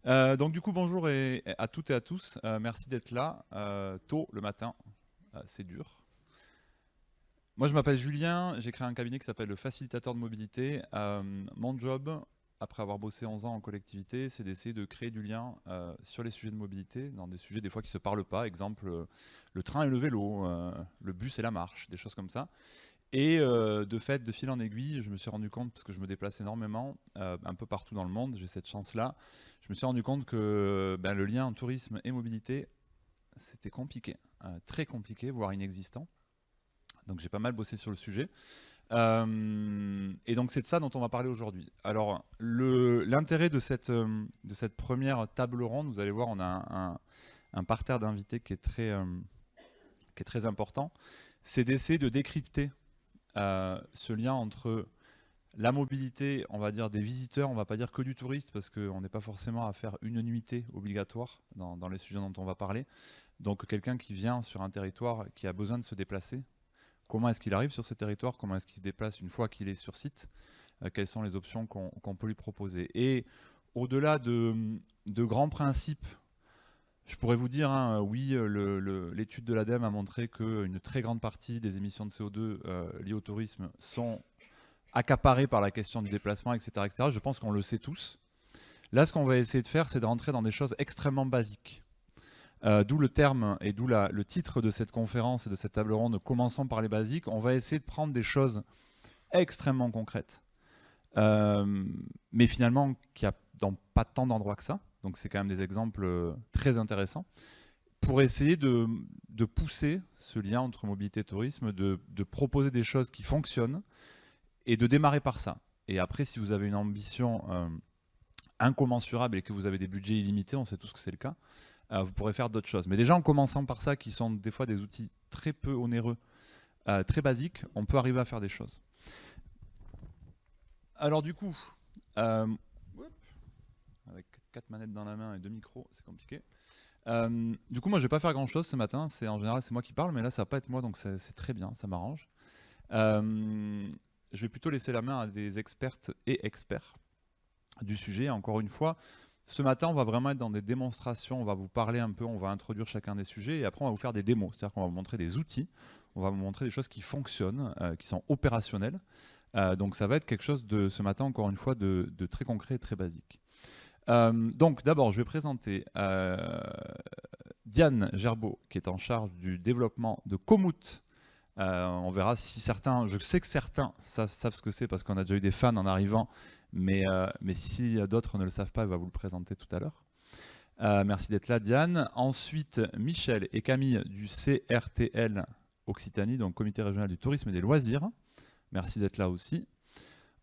Donc du coup, bonjour à toutes et à tous. Merci d'être là tôt le matin. C'est dur. Moi, je m'appelle Julien. J'ai créé un cabinet qui s'appelle le Facilitateur de mobilité. Mon job, après avoir bossé 11 ans en collectivité, c'est d'essayer de créer du lien sur les sujets de mobilité, dans des sujets des fois qui se parlent pas. Exemple, le train et le vélo, le bus et la marche, des choses comme ça. Et de fait, de fil en aiguille, je me suis rendu compte, parce que je me déplace énormément, un peu partout dans le monde, j'ai cette chance-là, je me suis rendu compte que ben, le lien tourisme et mobilité, c'était compliqué, très compliqué, voire inexistant. Donc j'ai pas mal bossé sur le sujet. Et donc c'est de ça dont on va parler aujourd'hui. Alors l'intérêt de cette première table ronde, vous allez voir, on a un parterre d'invités qui est très important, c'est d'essayer de décrypter ce lien entre la mobilité, on va dire des visiteurs, on va pas dire que du touriste parce qu'on n'est pas forcément à faire une nuitée obligatoire dans les sujets dont on va parler. Donc quelqu'un qui vient sur un territoire qui a besoin de se déplacer, comment est-ce qu'il arrive sur ce territoire, comment est-ce qu'il se déplace une fois qu'il est sur site, quelles sont les options qu'on peut lui proposer. Et au-delà de grands principes, je pourrais vous dire, hein, oui, l'étude de l'ADEME a montré qu'une très grande partie des émissions de CO2 liées au tourisme sont accaparé par la question du déplacement, etc., etc. Je pense qu'on le sait tous. Là, ce qu'on va essayer de faire, c'est de rentrer dans des choses extrêmement basiques. D'où le terme et d'où le titre de cette conférence et de cette table ronde, commençons par les basiques. On va essayer de prendre des choses extrêmement concrètes, mais finalement, qui a dans pas tant d'endroits que ça. Donc, c'est quand même des exemples très intéressants pour essayer de pousser ce lien entre mobilité et tourisme, de proposer des choses qui fonctionnent, et de démarrer par ça. Et après, si vous avez une ambition incommensurable et que vous avez des budgets illimités, on sait tous que c'est le cas, vous pourrez faire d'autres choses. Mais déjà, en commençant par ça, qui sont des fois des outils très peu onéreux, très basiques, on peut arriver à faire des choses. Alors du coup, avec 4 manettes dans la main et 2 micros, c'est compliqué. Du coup, moi, je vais pas faire grand-chose ce matin. En général, c'est moi qui parle, mais là, ça va pas être moi, donc c'est très bien, ça m'arrange. Je vais plutôt laisser la main à des expertes et experts du sujet. Encore une fois, ce matin, on va vraiment être dans des démonstrations, on va vous parler un peu, on va introduire chacun des sujets, et après on va vous faire des démos, c'est-à-dire qu'on va vous montrer des outils, on va vous montrer des choses qui fonctionnent, qui sont opérationnelles. Donc ça va être quelque chose de, ce matin, encore une fois, de très concret et très basique. Donc d'abord, je vais présenter Diane Gerbeau, qui est en charge du développement de Komoot. On verra si certains, je sais que certains savent ce que c'est parce qu'on a déjà eu des fans en arrivant, mais si d'autres ne le savent pas, elle va vous le présenter tout à l'heure. Merci d'être là, Diane. Ensuite, Michel et Camille du CRTL Occitanie, donc Comité régional du tourisme et des loisirs. Merci d'être là aussi.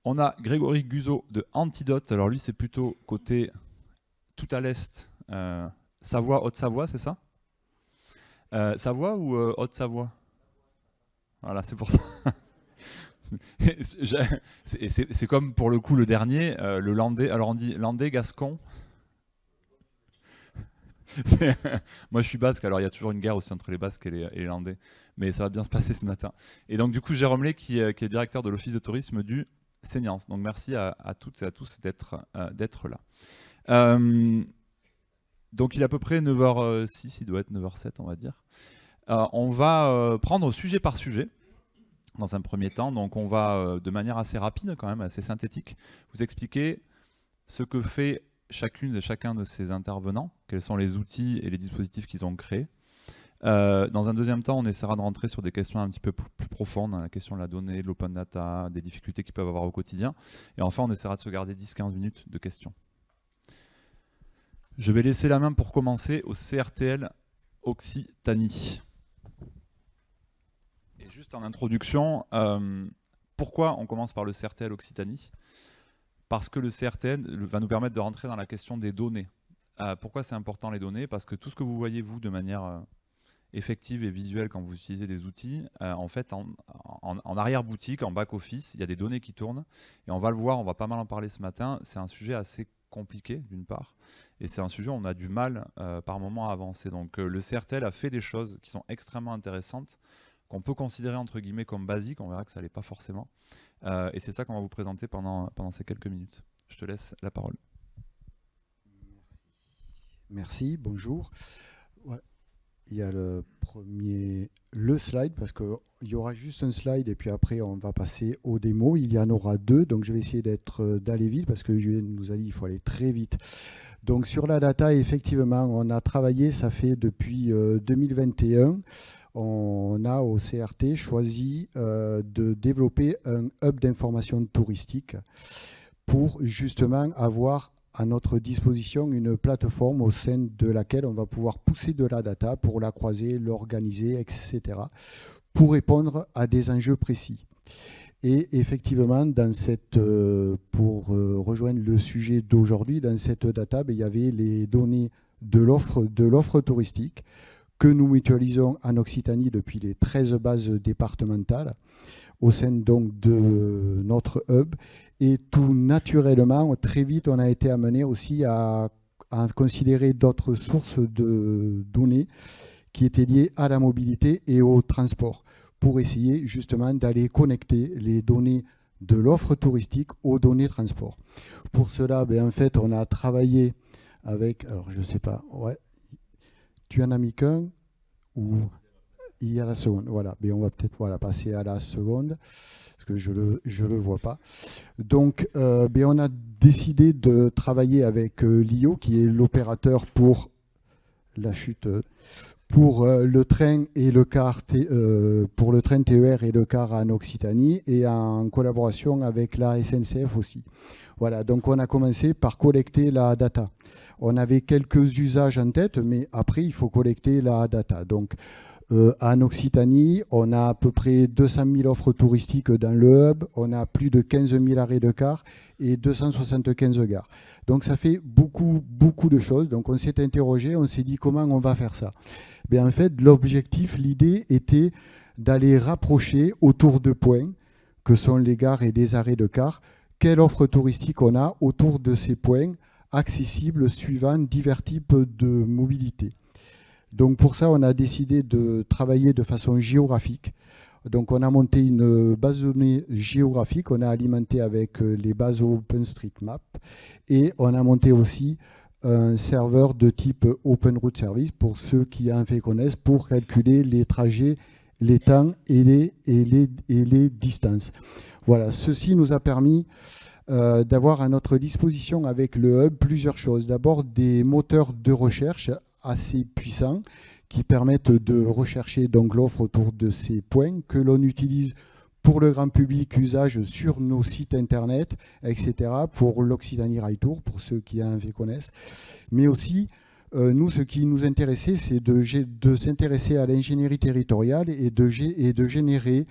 On a Grégory Guzot de Antidote. Alors lui, c'est plutôt côté tout à l'est, Savoie, Haute-Savoie, c'est ça Savoie ou Haute-Savoie? Voilà, c'est pour ça. C'est comme pour le coup le dernier, le landais. Alors on dit landais, gascon. Moi je suis basque, alors il y a toujours une guerre aussi entre les basques et les landais. Mais ça va bien se passer ce matin. Et donc du coup Jérôme Lay qui est directeur de l'office de tourisme du Seignance. Donc merci à toutes et à tous d'être là. Donc il est à peu près 9h06, il doit être 9h07 on va dire. On va prendre sujet par sujet dans un premier temps. Donc on va, de manière assez rapide quand même, assez synthétique, vous expliquer ce que fait chacune et chacun de ces intervenants, quels sont les outils et les dispositifs qu'ils ont créés. Dans un deuxième temps, on essaiera de rentrer sur des questions un petit peu plus profondes, la question de la donnée, de l'open data, des difficultés qu'ils peuvent avoir au quotidien. Et enfin, on essaiera de se garder 10-15 minutes de questions. Je vais laisser la main pour commencer au CRTL Occitanie. Et juste en introduction, pourquoi on commence par le CRTL Occitanie? Parce que le CRTL va nous permettre de rentrer dans la question des données. Pourquoi c'est important les données? Parce que tout ce que vous voyez vous de manière effective et visuelle quand vous utilisez des outils, en fait en arrière-boutique, en back-office, il y a des données qui tournent. Et on va le voir, on va pas mal en parler ce matin. C'est un sujet assez compliqué d'une part. Et c'est un sujet où on a du mal par moment à avancer. Donc le CRTL a fait des choses qui sont extrêmement intéressantes, qu'on peut considérer entre guillemets comme basiques. On verra que ça l'est pas forcément. Et c'est ça qu'on va vous présenter pendant ces quelques minutes. Je te laisse la parole. Merci, bonjour. Ouais, il y a le slide, parce qu'il y aura juste un slide et puis après on va passer aux démos. Il y en aura deux, donc je vais essayer d'aller vite parce que Julien nous a dit qu'il faut aller très vite. Donc sur la data, effectivement, on a travaillé, ça fait depuis 2021. On a au CRT choisi de développer un hub d'information touristique pour justement avoir à notre disposition une plateforme au sein de laquelle on va pouvoir pousser de la data pour la croiser, l'organiser, etc., pour répondre à des enjeux précis. Et effectivement, pour rejoindre le sujet d'aujourd'hui, dans cette data, il y avait les données de l'offre touristique que nous mutualisons en Occitanie depuis les 13 bases départementales au sein donc de notre hub. Et tout naturellement, très vite, on a été amené aussi à considérer d'autres sources de données qui étaient liées à la mobilité et au transport, pour essayer justement d'aller connecter les données de l'offre touristique aux données transport. Pour cela, en fait, on a travaillé avec, alors je ne sais pas, ouais, tu en as mis qu'un ou il y a la seconde, voilà, mais on va peut-être passer à la seconde, parce que je le vois pas. Donc, on a décidé de travailler avec LIO, qui est l'opérateur pour la chute, pour le train et le car, pour le train TER et le car en Occitanie, et en collaboration avec la SNCF aussi. Voilà, donc on a commencé par collecter la data. On avait quelques usages en tête, mais après, il faut collecter la data. Donc, en Occitanie, on a à peu près 200 000 offres touristiques dans le hub, on a plus de 15 000 arrêts de car et 275 gares. Donc ça fait beaucoup, beaucoup de choses. Donc on s'est interrogé, on s'est dit comment on va faire ça. En fait, l'objectif, l'idée était d'aller rapprocher autour de points, que sont les gares et des arrêts de car, quelle offre touristique on a autour de ces points accessibles suivant divers types de mobilité. Donc pour ça, on a décidé de travailler de façon géographique. Donc on a monté une base de données géographique, on a alimenté avec les bases OpenStreetMap et on a monté aussi un serveur de type OpenRoute Service, pour ceux qui en fait connaissent, pour calculer les trajets, les temps et les distances. Voilà, ceci nous a permis d'avoir à notre disposition avec le hub plusieurs choses. D'abord, des moteurs de recherche assez puissants qui permettent de rechercher donc l'offre autour de ces points que l'on utilise pour le grand public, usage sur nos sites internet, etc., pour l'Occitanie Rail Tour, pour ceux qui en connaissent. Mais aussi, nous, ce qui nous intéressait, c'est de s'intéresser à l'ingénierie territoriale et de générer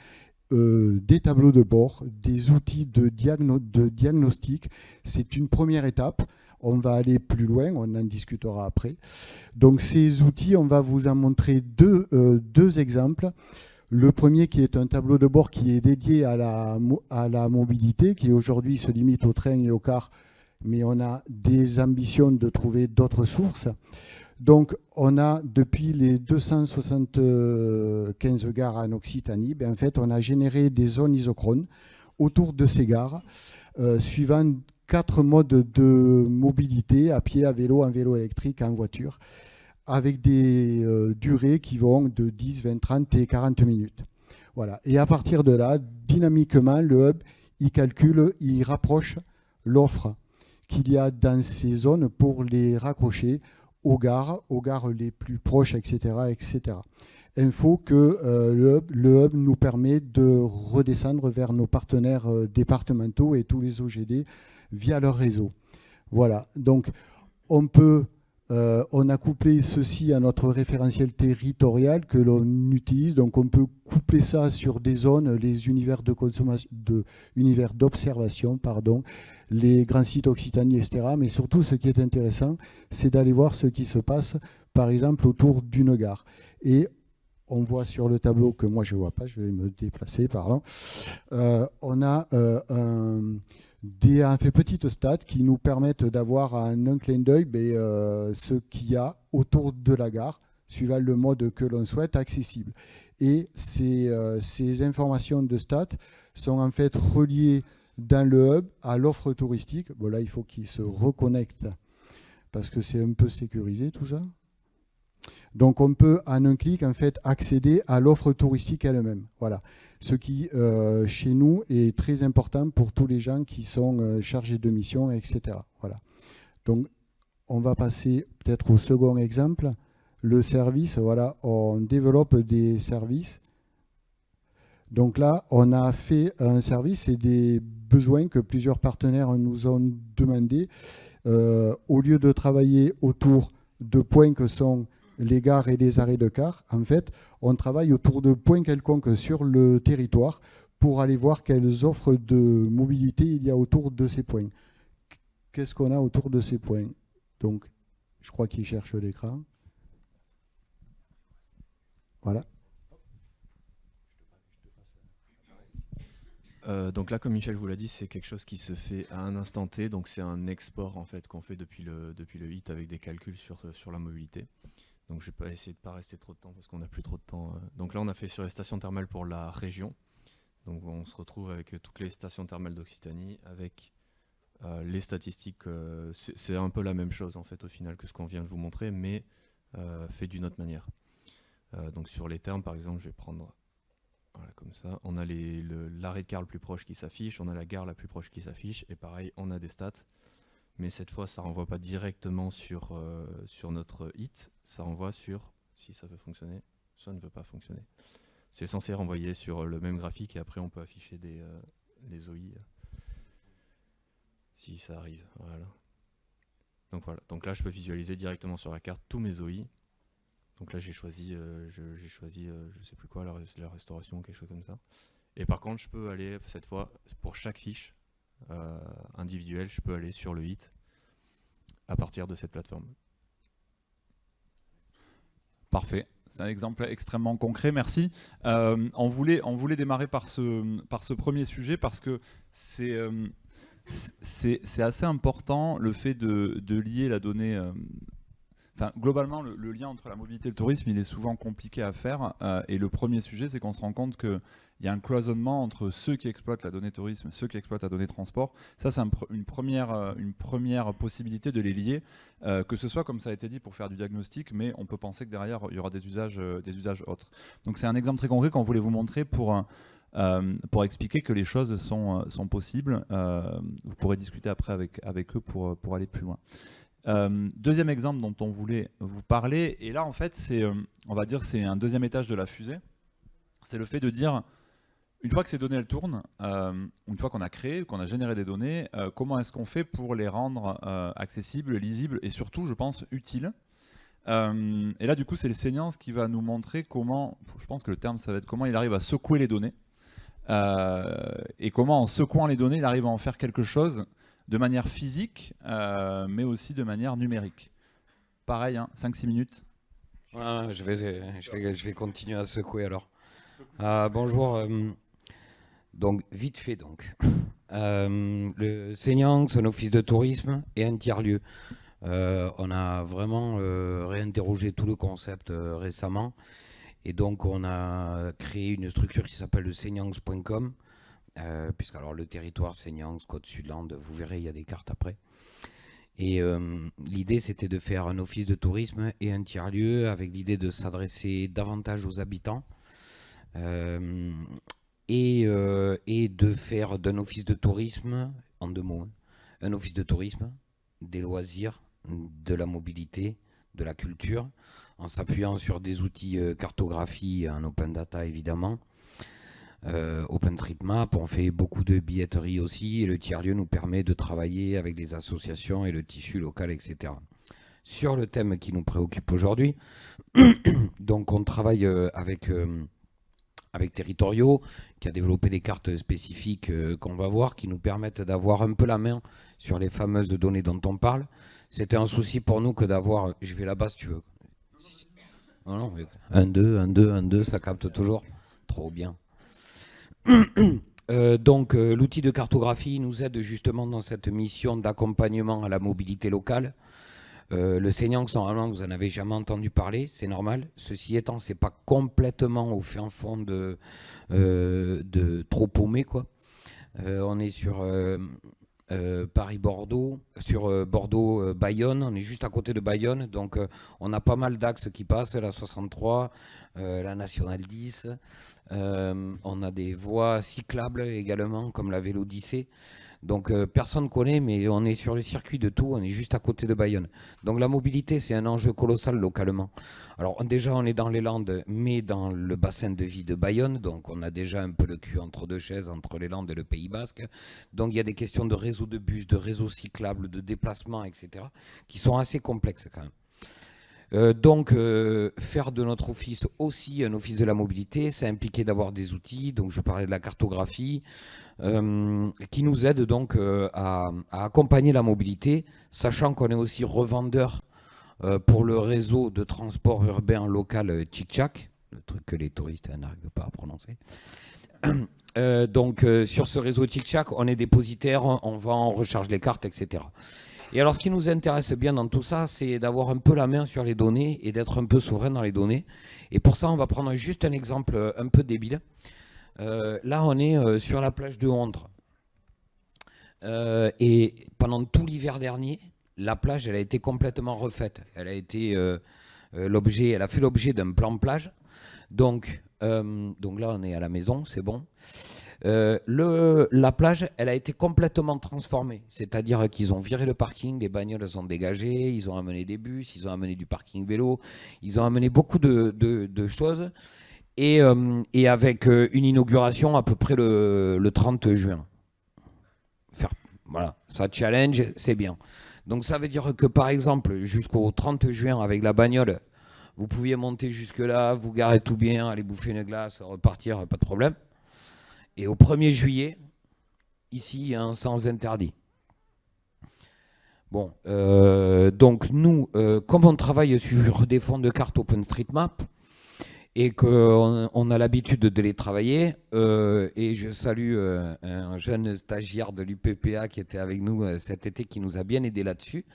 des tableaux de bord, des outils de diagnostic. C'est une première étape. On va aller plus loin, on en discutera après. Donc ces outils, on va vous en montrer deux exemples. Le premier qui est un tableau de bord qui est dédié à la mobilité, qui aujourd'hui se limite au train et au car, mais on a des ambitions de trouver d'autres sources. Donc, on a, depuis les 275 gares en Occitanie, en fait, on a généré des zones isochrones autour de ces gares, suivant 4 modes de mobilité, à pied, à vélo, en vélo électrique, en voiture, avec des durées qui vont de 10, 20, 30 et 40 minutes. Voilà. Et à partir de là, dynamiquement, le hub, il calcule, il rapproche l'offre qu'il y a dans ces zones pour les raccrocher aux gares les plus proches, etc. etc. Info que le hub nous permet de redescendre vers nos partenaires départementaux et tous les OGD via leur réseau. Voilà, donc on a couplé ceci à notre référentiel territorial que l'on utilise. Donc on peut coupler ça sur des zones, les univers de consommation, univers d'observation, les grands sites Occitanie, etc. Mais surtout, ce qui est intéressant, c'est d'aller voir ce qui se passe, par exemple, autour d'une gare. Et on voit sur le tableau que moi je ne vois pas, je vais me déplacer, pardon. On a des petites stats qui nous permettent d'avoir en un clin d'œil ce qu'il y a autour de la gare, suivant le mode que l'on souhaite accessible. Et ces informations de stats sont en fait reliées dans le hub à l'offre touristique. Bon, là, il faut qu'il se reconnecte parce que c'est un peu sécurisé tout ça. Donc on peut en un clic en fait accéder à l'offre touristique elle-même. Voilà. Ce qui chez nous est très important pour tous les gens qui sont chargés de mission, etc. Voilà. Donc on va passer peut-être au second exemple. Le service, voilà, on développe des services. Donc là, on a fait un service et des besoins que plusieurs partenaires nous ont demandé. Au lieu de travailler autour de points que sont les gares et les arrêts de car, en fait, on travaille autour de points quelconques sur le territoire pour aller voir quelles offres de mobilité il y a autour de ces points. Qu'est-ce qu'on a autour de ces points? Donc, je crois qu'il cherche l'écran. Voilà. Donc là, comme Michel vous l'a dit, c'est quelque chose qui se fait à un instant T. Donc c'est un export en fait qu'on fait depuis le HIT avec des calculs sur la mobilité. Donc je vais pas essayer de pas rester trop de temps parce qu'on n'a plus trop de temps. Donc là, on a fait sur les stations thermales pour la région. Donc on se retrouve avec toutes les stations thermales d'Occitanie, avec les statistiques. C'est un peu la même chose en fait au final que ce qu'on vient de vous montrer, mais fait d'une autre manière. Donc sur les termes, par exemple, je vais prendre... Voilà, comme ça, on a l'arrêt de car le plus proche qui s'affiche, on a la gare la plus proche qui s'affiche, et pareil, on a des stats. Mais cette fois, ça ne renvoie pas directement sur notre hit, ça renvoie sur, si ça veut fonctionner, ça ne veut pas fonctionner. C'est censé renvoyer sur le même graphique, et après on peut afficher les OI, si ça arrive. Voilà. Donc là, je peux visualiser directement sur la carte tous mes OI. Donc là j'ai choisi, je sais plus quoi, la restauration, quelque chose comme ça. Et par contre je peux aller, cette fois, pour chaque fiche individuelle, je peux aller sur le hit à partir de cette plateforme. Parfait, c'est un exemple extrêmement concret, merci. On voulait démarrer par ce premier sujet parce que c'est assez important le fait de lier la donnée... Enfin, globalement, le lien entre la mobilité et le tourisme, il est souvent compliqué à faire. Et le premier sujet, c'est qu'on se rend compte qu'il y a un cloisonnement entre ceux qui exploitent la donnée tourisme, ceux qui exploitent la donnée transport. Ça, c'est une première possibilité de les lier, que ce soit, comme ça a été dit, pour faire du diagnostic, mais on peut penser que derrière, il y aura des usages autres. Donc, c'est un exemple très concret qu'on voulait vous montrer pour expliquer que les choses sont possibles. Vous pourrez discuter après avec eux pour aller plus loin. Deuxième exemple dont on voulait vous parler, et là en fait on va dire c'est un deuxième étage de la fusée, c'est le fait de dire, une fois que ces données elles tournent, une fois qu'on a créé, qu'on a généré des données, comment est-ce qu'on fait pour les rendre accessibles, lisibles et surtout je pense utiles. Et là du coup c'est le Seniance qui va nous montrer comment, je pense que le terme ça va être comment il arrive à secouer les données, et comment en secouant les données il arrive à en faire quelque chose de manière physique, mais aussi de manière numérique. Pareil, hein, 5-6 minutes. Ouais, je vais continuer à secouer alors. Bonjour. Donc, vite fait donc. Le Seniance, un office de tourisme et un tiers-lieu. On a vraiment réinterrogé tout le concept récemment. Et donc, on a créé une structure qui s'appelle le seniance.com. Puisque alors le territoire Seniance, Côte-Sudland, vous verrez, il y a des cartes après. Et l'idée, c'était de faire un office de tourisme et un tiers-lieu avec l'idée de s'adresser davantage aux habitants et de faire d'un office de tourisme, en 2 mots, un office de tourisme, des loisirs, de la mobilité, de la culture, en s'appuyant sur des outils cartographie en open data évidemment, OpenStreetMap, on fait beaucoup de billetterie aussi, et le tiers-lieu nous permet de travailler avec des associations et le tissu local, etc. Sur le thème qui nous préoccupe aujourd'hui, donc on travaille avec Territoriaux, qui a développé des cartes spécifiques qu'on va voir, qui nous permettent d'avoir un peu la main sur les fameuses données dont on parle. C'était un souci pour nous que d'avoir... Je vais là-bas si tu veux. Non, 1, 2, 1, 2, 1, 2, ça capte toujours. Trop bien. Donc l'outil de cartographie nous aide justement dans cette mission d'accompagnement à la mobilité locale. Le Seniance, normalement, vous n'en avez jamais entendu parler, c'est normal. Ceci étant, c'est pas complètement au fin fond de trop paumé, quoi. On est sur Paris-Bordeaux, sur Bordeaux-Bayonne, on est juste à côté de Bayonne, donc on a pas mal d'axes qui passent, la 63, la Nationale 10, on a des voies cyclables également, comme la Vélodyssée. Donc personne ne connaît, mais on est sur le circuit de tout, on est juste à côté de Bayonne. Donc la mobilité, c'est un enjeu colossal localement. Alors déjà, on est dans les Landes, mais dans le bassin de vie de Bayonne, donc on a déjà un peu le cul entre deux chaises, entre les Landes et le Pays Basque. Donc il y a des questions de réseau de bus, de réseau cyclable, de déplacement, etc., qui sont assez complexes quand même. Donc, faire de notre office aussi un office de la mobilité, ça impliquait d'avoir des outils, donc je parlais de la cartographie, qui nous aident donc à accompagner la mobilité, sachant qu'on est aussi revendeur pour le réseau de transport urbain local Tchik-Tchak, le truc que les touristes n'arrivent pas à prononcer. Donc, sur ce réseau Tchik-Tchak, on est dépositaire, on vend, on recharge les cartes, etc. Et alors, ce qui nous intéresse bien dans tout ça, c'est d'avoir un peu la main sur les données et d'être un peu souverain dans les données. Et pour ça, on va prendre juste un exemple un peu débile. Là, on est sur la plage de Hondres. Et pendant tout l'hiver dernier, la plage, elle a été complètement refaite. Elle a été elle a fait l'objet d'un plan de plage. Donc là, on est à la maison, c'est bon. La plage, elle a été complètement transformée. C'est-à-dire qu'ils ont viré le parking, les bagnoles sont dégagées, ils ont amené des bus, ils ont amené du parking vélo, ils ont amené beaucoup de choses. Et avec une inauguration à peu près le 30 juin. Voilà, ça challenge, c'est bien. Donc ça veut dire que par exemple, jusqu'au 30 juin avec la bagnole, vous pouviez monter jusque là, vous garer tout bien, aller bouffer une glace, repartir, pas de problème. Et au 1er juillet, ici, il y a un sens interdit. Bon, donc nous, comme on travaille sur des fonds de cartes OpenStreetMap, et qu'on a l'habitude de les travailler, et je salue un jeune stagiaire de l'UPPA qui était avec nous cet été, qui nous a bien aidé là-dessus.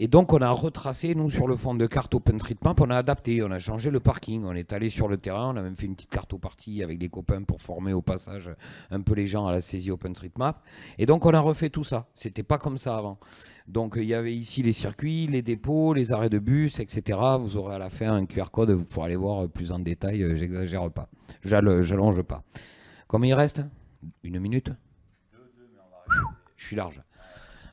Et donc, on a retracé, nous, sur le fond de carte OpenStreetMap, on a adapté, on a changé le parking, on est allé sur le terrain, on a même fait une petite carte au parti avec des copains pour former au passage un peu les gens à la saisie OpenStreetMap. Et donc, on a refait tout ça. C'était pas comme ça avant. Donc, il y avait ici les circuits, les dépôts, les arrêts de bus, etc. Vous aurez à la fin un QR code, vous pourrez aller voir plus en détail, j'exagère pas. J'allonge pas. Combien il reste ? 1 minute ? Je suis large.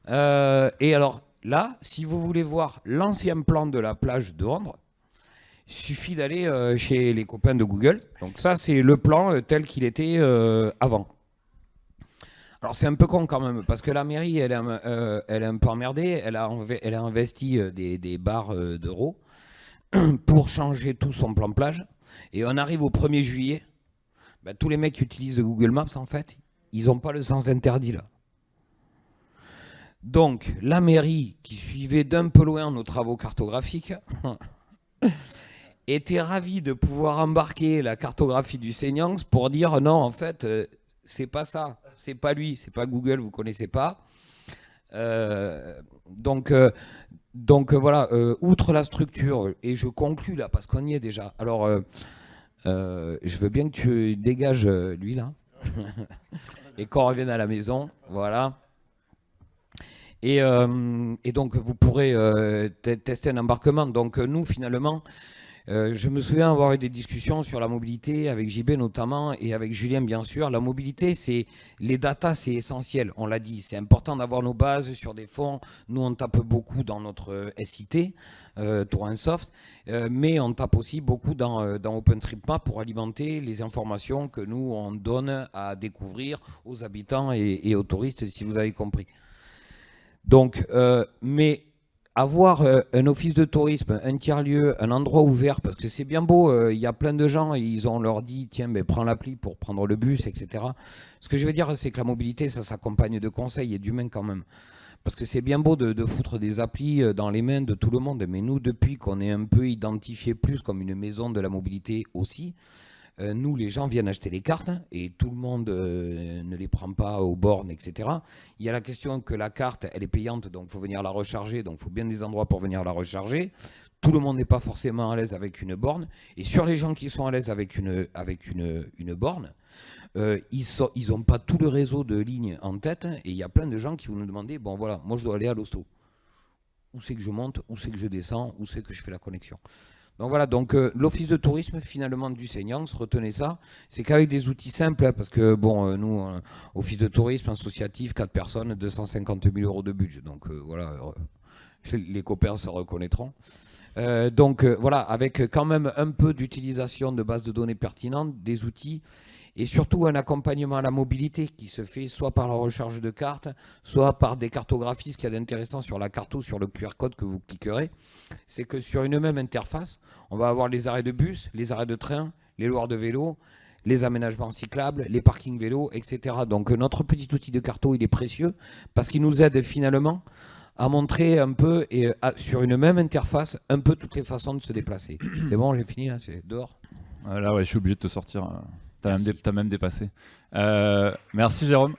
Et alors, là, si vous voulez voir l'ancien plan de la plage de Hondres, il suffit d'aller chez les copains de Google. Donc ça, c'est le plan tel qu'il était avant. Alors c'est un peu con quand même, parce que la mairie, elle est un peu emmerdée. Elle a investi des barres d'euros pour changer tout son plan de plage. Et on arrive au 1er juillet. Ben, tous les mecs qui utilisent Google Maps, en fait, ils n'ont pas le sens interdit là. Donc, la mairie, qui suivait d'un peu loin nos travaux cartographiques, était ravie de pouvoir embarquer la cartographie du Seignanx pour dire non, en fait, c'est pas ça, c'est pas lui, c'est pas Google, vous connaissez pas. Donc voilà, outre la structure, et je conclus là, parce qu'on y est déjà. Alors, je veux bien que tu dégages lui là, et qu'on revienne à la maison, voilà. Et donc, vous pourrez tester un embarquement. Donc, nous, finalement, je me souviens avoir eu des discussions sur la mobilité avec JB notamment et avec Julien, bien sûr. La mobilité, les datas, c'est essentiel. On l'a dit, c'est important d'avoir nos bases sur des fonds. Nous, on tape beaucoup dans notre SIT, Tourinsoft, mais on tape aussi beaucoup dans OpenStreetMap pour alimenter les informations que nous, on donne à découvrir aux habitants et aux touristes, si vous avez compris. Donc, mais avoir un office de tourisme, un tiers-lieu, un endroit ouvert, parce que c'est bien beau, il y a plein de gens, on leur dit, tiens, mais prends l'appli pour prendre le bus, etc. Ce que je veux dire, c'est que la mobilité, ça s'accompagne de conseils et d'humains quand même. Parce que c'est bien beau de foutre des applis dans les mains de tout le monde, mais nous, depuis qu'on est un peu identifié plus comme une maison de la mobilité aussi, nous, les gens viennent acheter les cartes et tout le monde ne les prend pas aux bornes, etc. Il y a la question que la carte, elle est payante, donc il faut venir la recharger, donc il faut bien des endroits pour venir la recharger. tout le monde n'est pas forcément à l'aise avec une borne. Et sur les gens qui sont à l'aise avec une borne, ils n'ont pas tout le réseau de lignes en tête. Et il y a plein de gens qui vont nous demander, bon voilà, moi je dois aller à l'hosto. Où c'est que je monte, où c'est que je descends, où c'est que je fais la connexion. Donc voilà, donc l'office de tourisme finalement du Seignance, retenez ça, c'est qu'avec des outils simples, hein, parce que bon, nous, office de tourisme associatif, 4 personnes, 250 000 euros de budget. Donc voilà, les copains se reconnaîtront. Donc voilà, avec quand même un peu d'utilisation de bases de données pertinentes, des outils et surtout un accompagnement à la mobilité qui se fait soit par la recharge de cartes, soit par des cartographies. Ce qu'il y a d'intéressant sur la carte ou sur le QR code que vous cliquerez, c'est que sur une même interface, on va avoir les arrêts de bus, les arrêts de train, les loueurs de vélos, les aménagements cyclables, les parkings vélos, etc. Donc notre petit outil de carto, il est précieux parce qu'il nous aide finalement à montrer un peu, sur une même interface, un peu toutes les façons de se déplacer. C'est bon, j'ai fini là, c'est dehors. Là, ouais, je suis obligé de te sortir. T'as même dépassé. Merci Jérôme.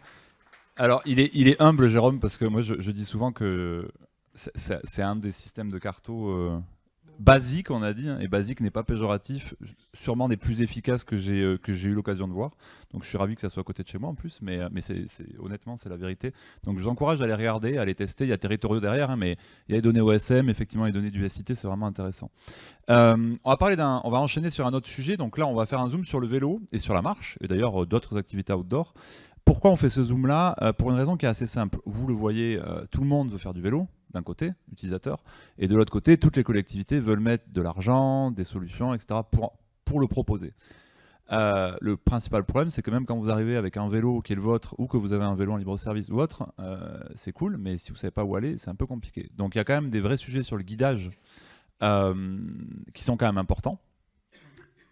Alors, il est humble Jérôme parce que moi je dis souvent que c'est un des systèmes de carto basique, on a dit, hein, et basique n'est pas péjoratif, sûrement des plus efficaces que j'ai eu l'occasion de voir. Donc je suis ravi que ça soit à côté de chez moi en plus, mais honnêtement c'est la vérité. Donc je vous encourage à aller regarder, à aller tester. Il y a Territoriaux derrière, hein, mais il y a les données OSM, effectivement les données du SIT, c'est vraiment intéressant. On va enchaîner sur un autre sujet. Donc là on va faire un zoom sur le vélo et sur la marche, et d'ailleurs d'autres activités outdoor. Pourquoi on fait ce zoom là? Pour une raison qui est assez simple. Vous le voyez, tout le monde veut faire du vélo, d'un côté, utilisateur, et de l'autre côté, toutes les collectivités veulent mettre de l'argent, des solutions, etc. pour le proposer. Le principal problème, c'est que même quand vous arrivez avec un vélo qui est le vôtre, ou que vous avez un vélo en libre-service ou autre, c'est cool, mais si vous ne savez pas où aller, c'est un peu compliqué. Donc il y a quand même des vrais sujets sur le guidage qui sont quand même importants.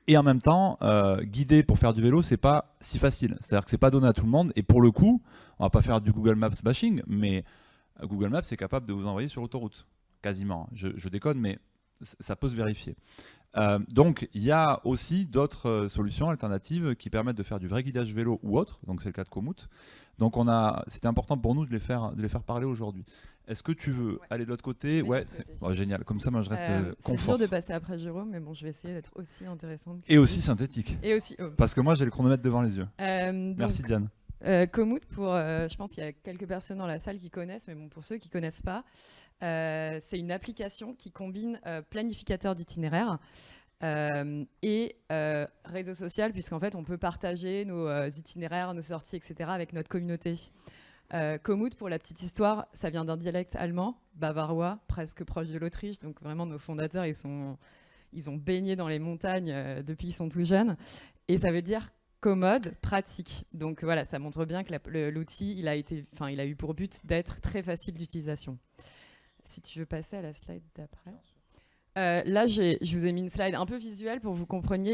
Et en même temps, guider pour faire du vélo, c'est pas si facile. C'est-à-dire que c'est pas donné à tout le monde. Et pour le coup, on va pas faire du Google Maps bashing, mais Google Maps est capable de vous envoyer sur l'autoroute, quasiment. Je déconne, mais ça peut se vérifier. Donc, il y a aussi d'autres solutions alternatives qui permettent de faire du vrai guidage vélo ou autre. Donc, c'est le cas de Komoot. Donc, c'était important pour nous de les faire parler aujourd'hui. Est-ce que tu veux aller de l'autre côté? Ouais, bon, génial. Comme ça, moi, je reste confort. C'est dur de passer après Jérôme, mais bon, je vais essayer d'être aussi intéressante. Et aussi synthétique. Et aussi. Parce que moi, j'ai le chronomètre devant les yeux. Merci Diane. Komoot, je pense qu'il y a quelques personnes dans la salle qui connaissent, mais bon, pour ceux qui ne connaissent pas, c'est une application qui combine planificateur d'itinéraire et réseau social, puisqu'en fait, on peut partager nos itinéraires, nos sorties, etc. avec notre communauté. Komoot, pour la petite histoire, ça vient d'un dialecte allemand, bavarois, presque proche de l'Autriche. Donc vraiment, nos fondateurs, ils ont baigné dans les montagnes depuis qu'ils sont tout jeunes. Et ça veut dire commode, pratique. Donc voilà, ça montre bien que l'outil, il a eu pour but d'être très facile d'utilisation. Si tu veux passer à la slide d'après. Là, je vous ai mis une slide un peu visuelle pour que vous compreniez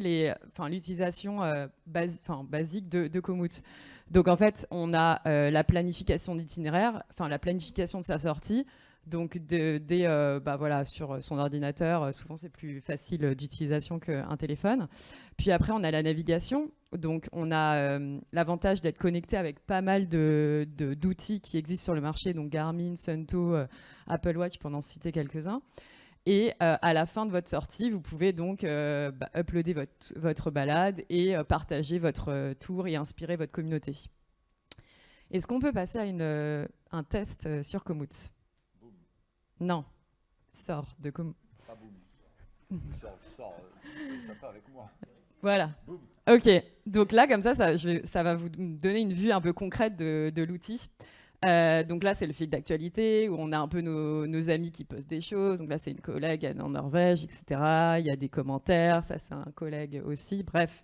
l'utilisation basique de Komoot. Donc en fait, on a la planification d'itinéraire, la planification de sa sortie. Donc sur son ordinateur, souvent c'est plus facile d'utilisation qu'un téléphone. Puis après, on a la navigation. Donc on a l'avantage d'être connecté avec pas mal d'outils qui existent sur le marché, donc Garmin, Suunto, Apple Watch, pour n'en citer quelques-uns. Et à la fin de votre sortie, vous pouvez donc uploader votre balade et partager votre tour et inspirer votre communauté. Est-ce qu'on peut passer à un test sur Komoot? Non. Sors de Komoot. Pas boum. Sors. Ça pas avec moi. Voilà. Boum. Ok. Donc là, comme ça va vous donner une vue un peu concrète de l'outil. Donc là, c'est le fil d'actualité où on a un peu nos amis qui postent des choses. Donc là, c'est une collègue en Norvège, etc. Il y a des commentaires. Ça, c'est un collègue aussi. Bref,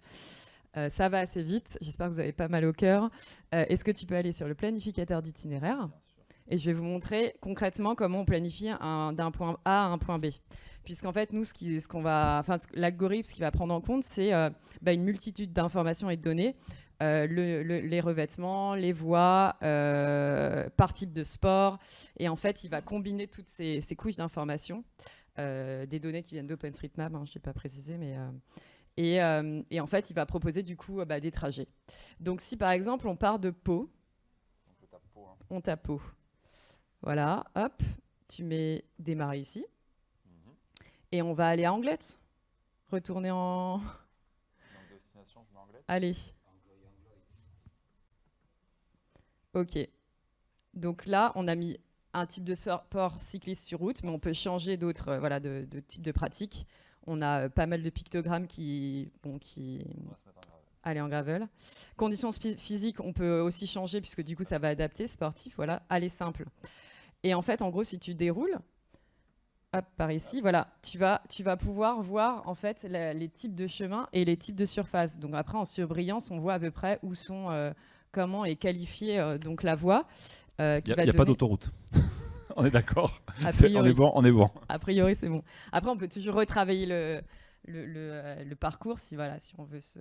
ça va assez vite. J'espère que vous avez pas mal au cœur. Est-ce que tu peux aller sur le planificateur d'itinéraire? Et je vais vous montrer concrètement comment on planifie d'un point A à un point B. Puisqu'en fait, nous, l'algorithme, ce qu'il va prendre en compte, c'est une multitude d'informations et de données. Les revêtements, les voies, par type de sport. Et en fait, il va combiner toutes ces couches d'informations, des données qui viennent d'OpenStreetMap, je n'ai pas précisé, mais... Et en fait, il va proposer du coup des trajets. Donc si par exemple, on part de Pau, on tape Pau. Voilà, hop, tu mets démarrer ici. Et on va aller à Anglette. Retourner en... Donc, destination, je mets Anglette. Allez. Ok. Donc là, on a mis un type de sport cycliste sur route, mais on peut changer d'autres voilà, de types de pratiques. On a pas mal de pictogrammes qui On va se mettre en gravel. aller en gravel. Conditions physiques, on peut aussi changer puisque du coup ça va adapter. Sportif, voilà, aller simple. Et en fait, en gros, si tu déroules, hop, par ici, voilà, tu vas pouvoir voir en fait les types de chemins et les types de surfaces. Donc après, en surbrillance, on voit à peu près où sont, comment est qualifiée donc la voie. Il n'y a pas d'autoroute. On est d'accord. A On est bon, on est bon. A priori, c'est bon. Après, on peut toujours retravailler le parcours si on veut se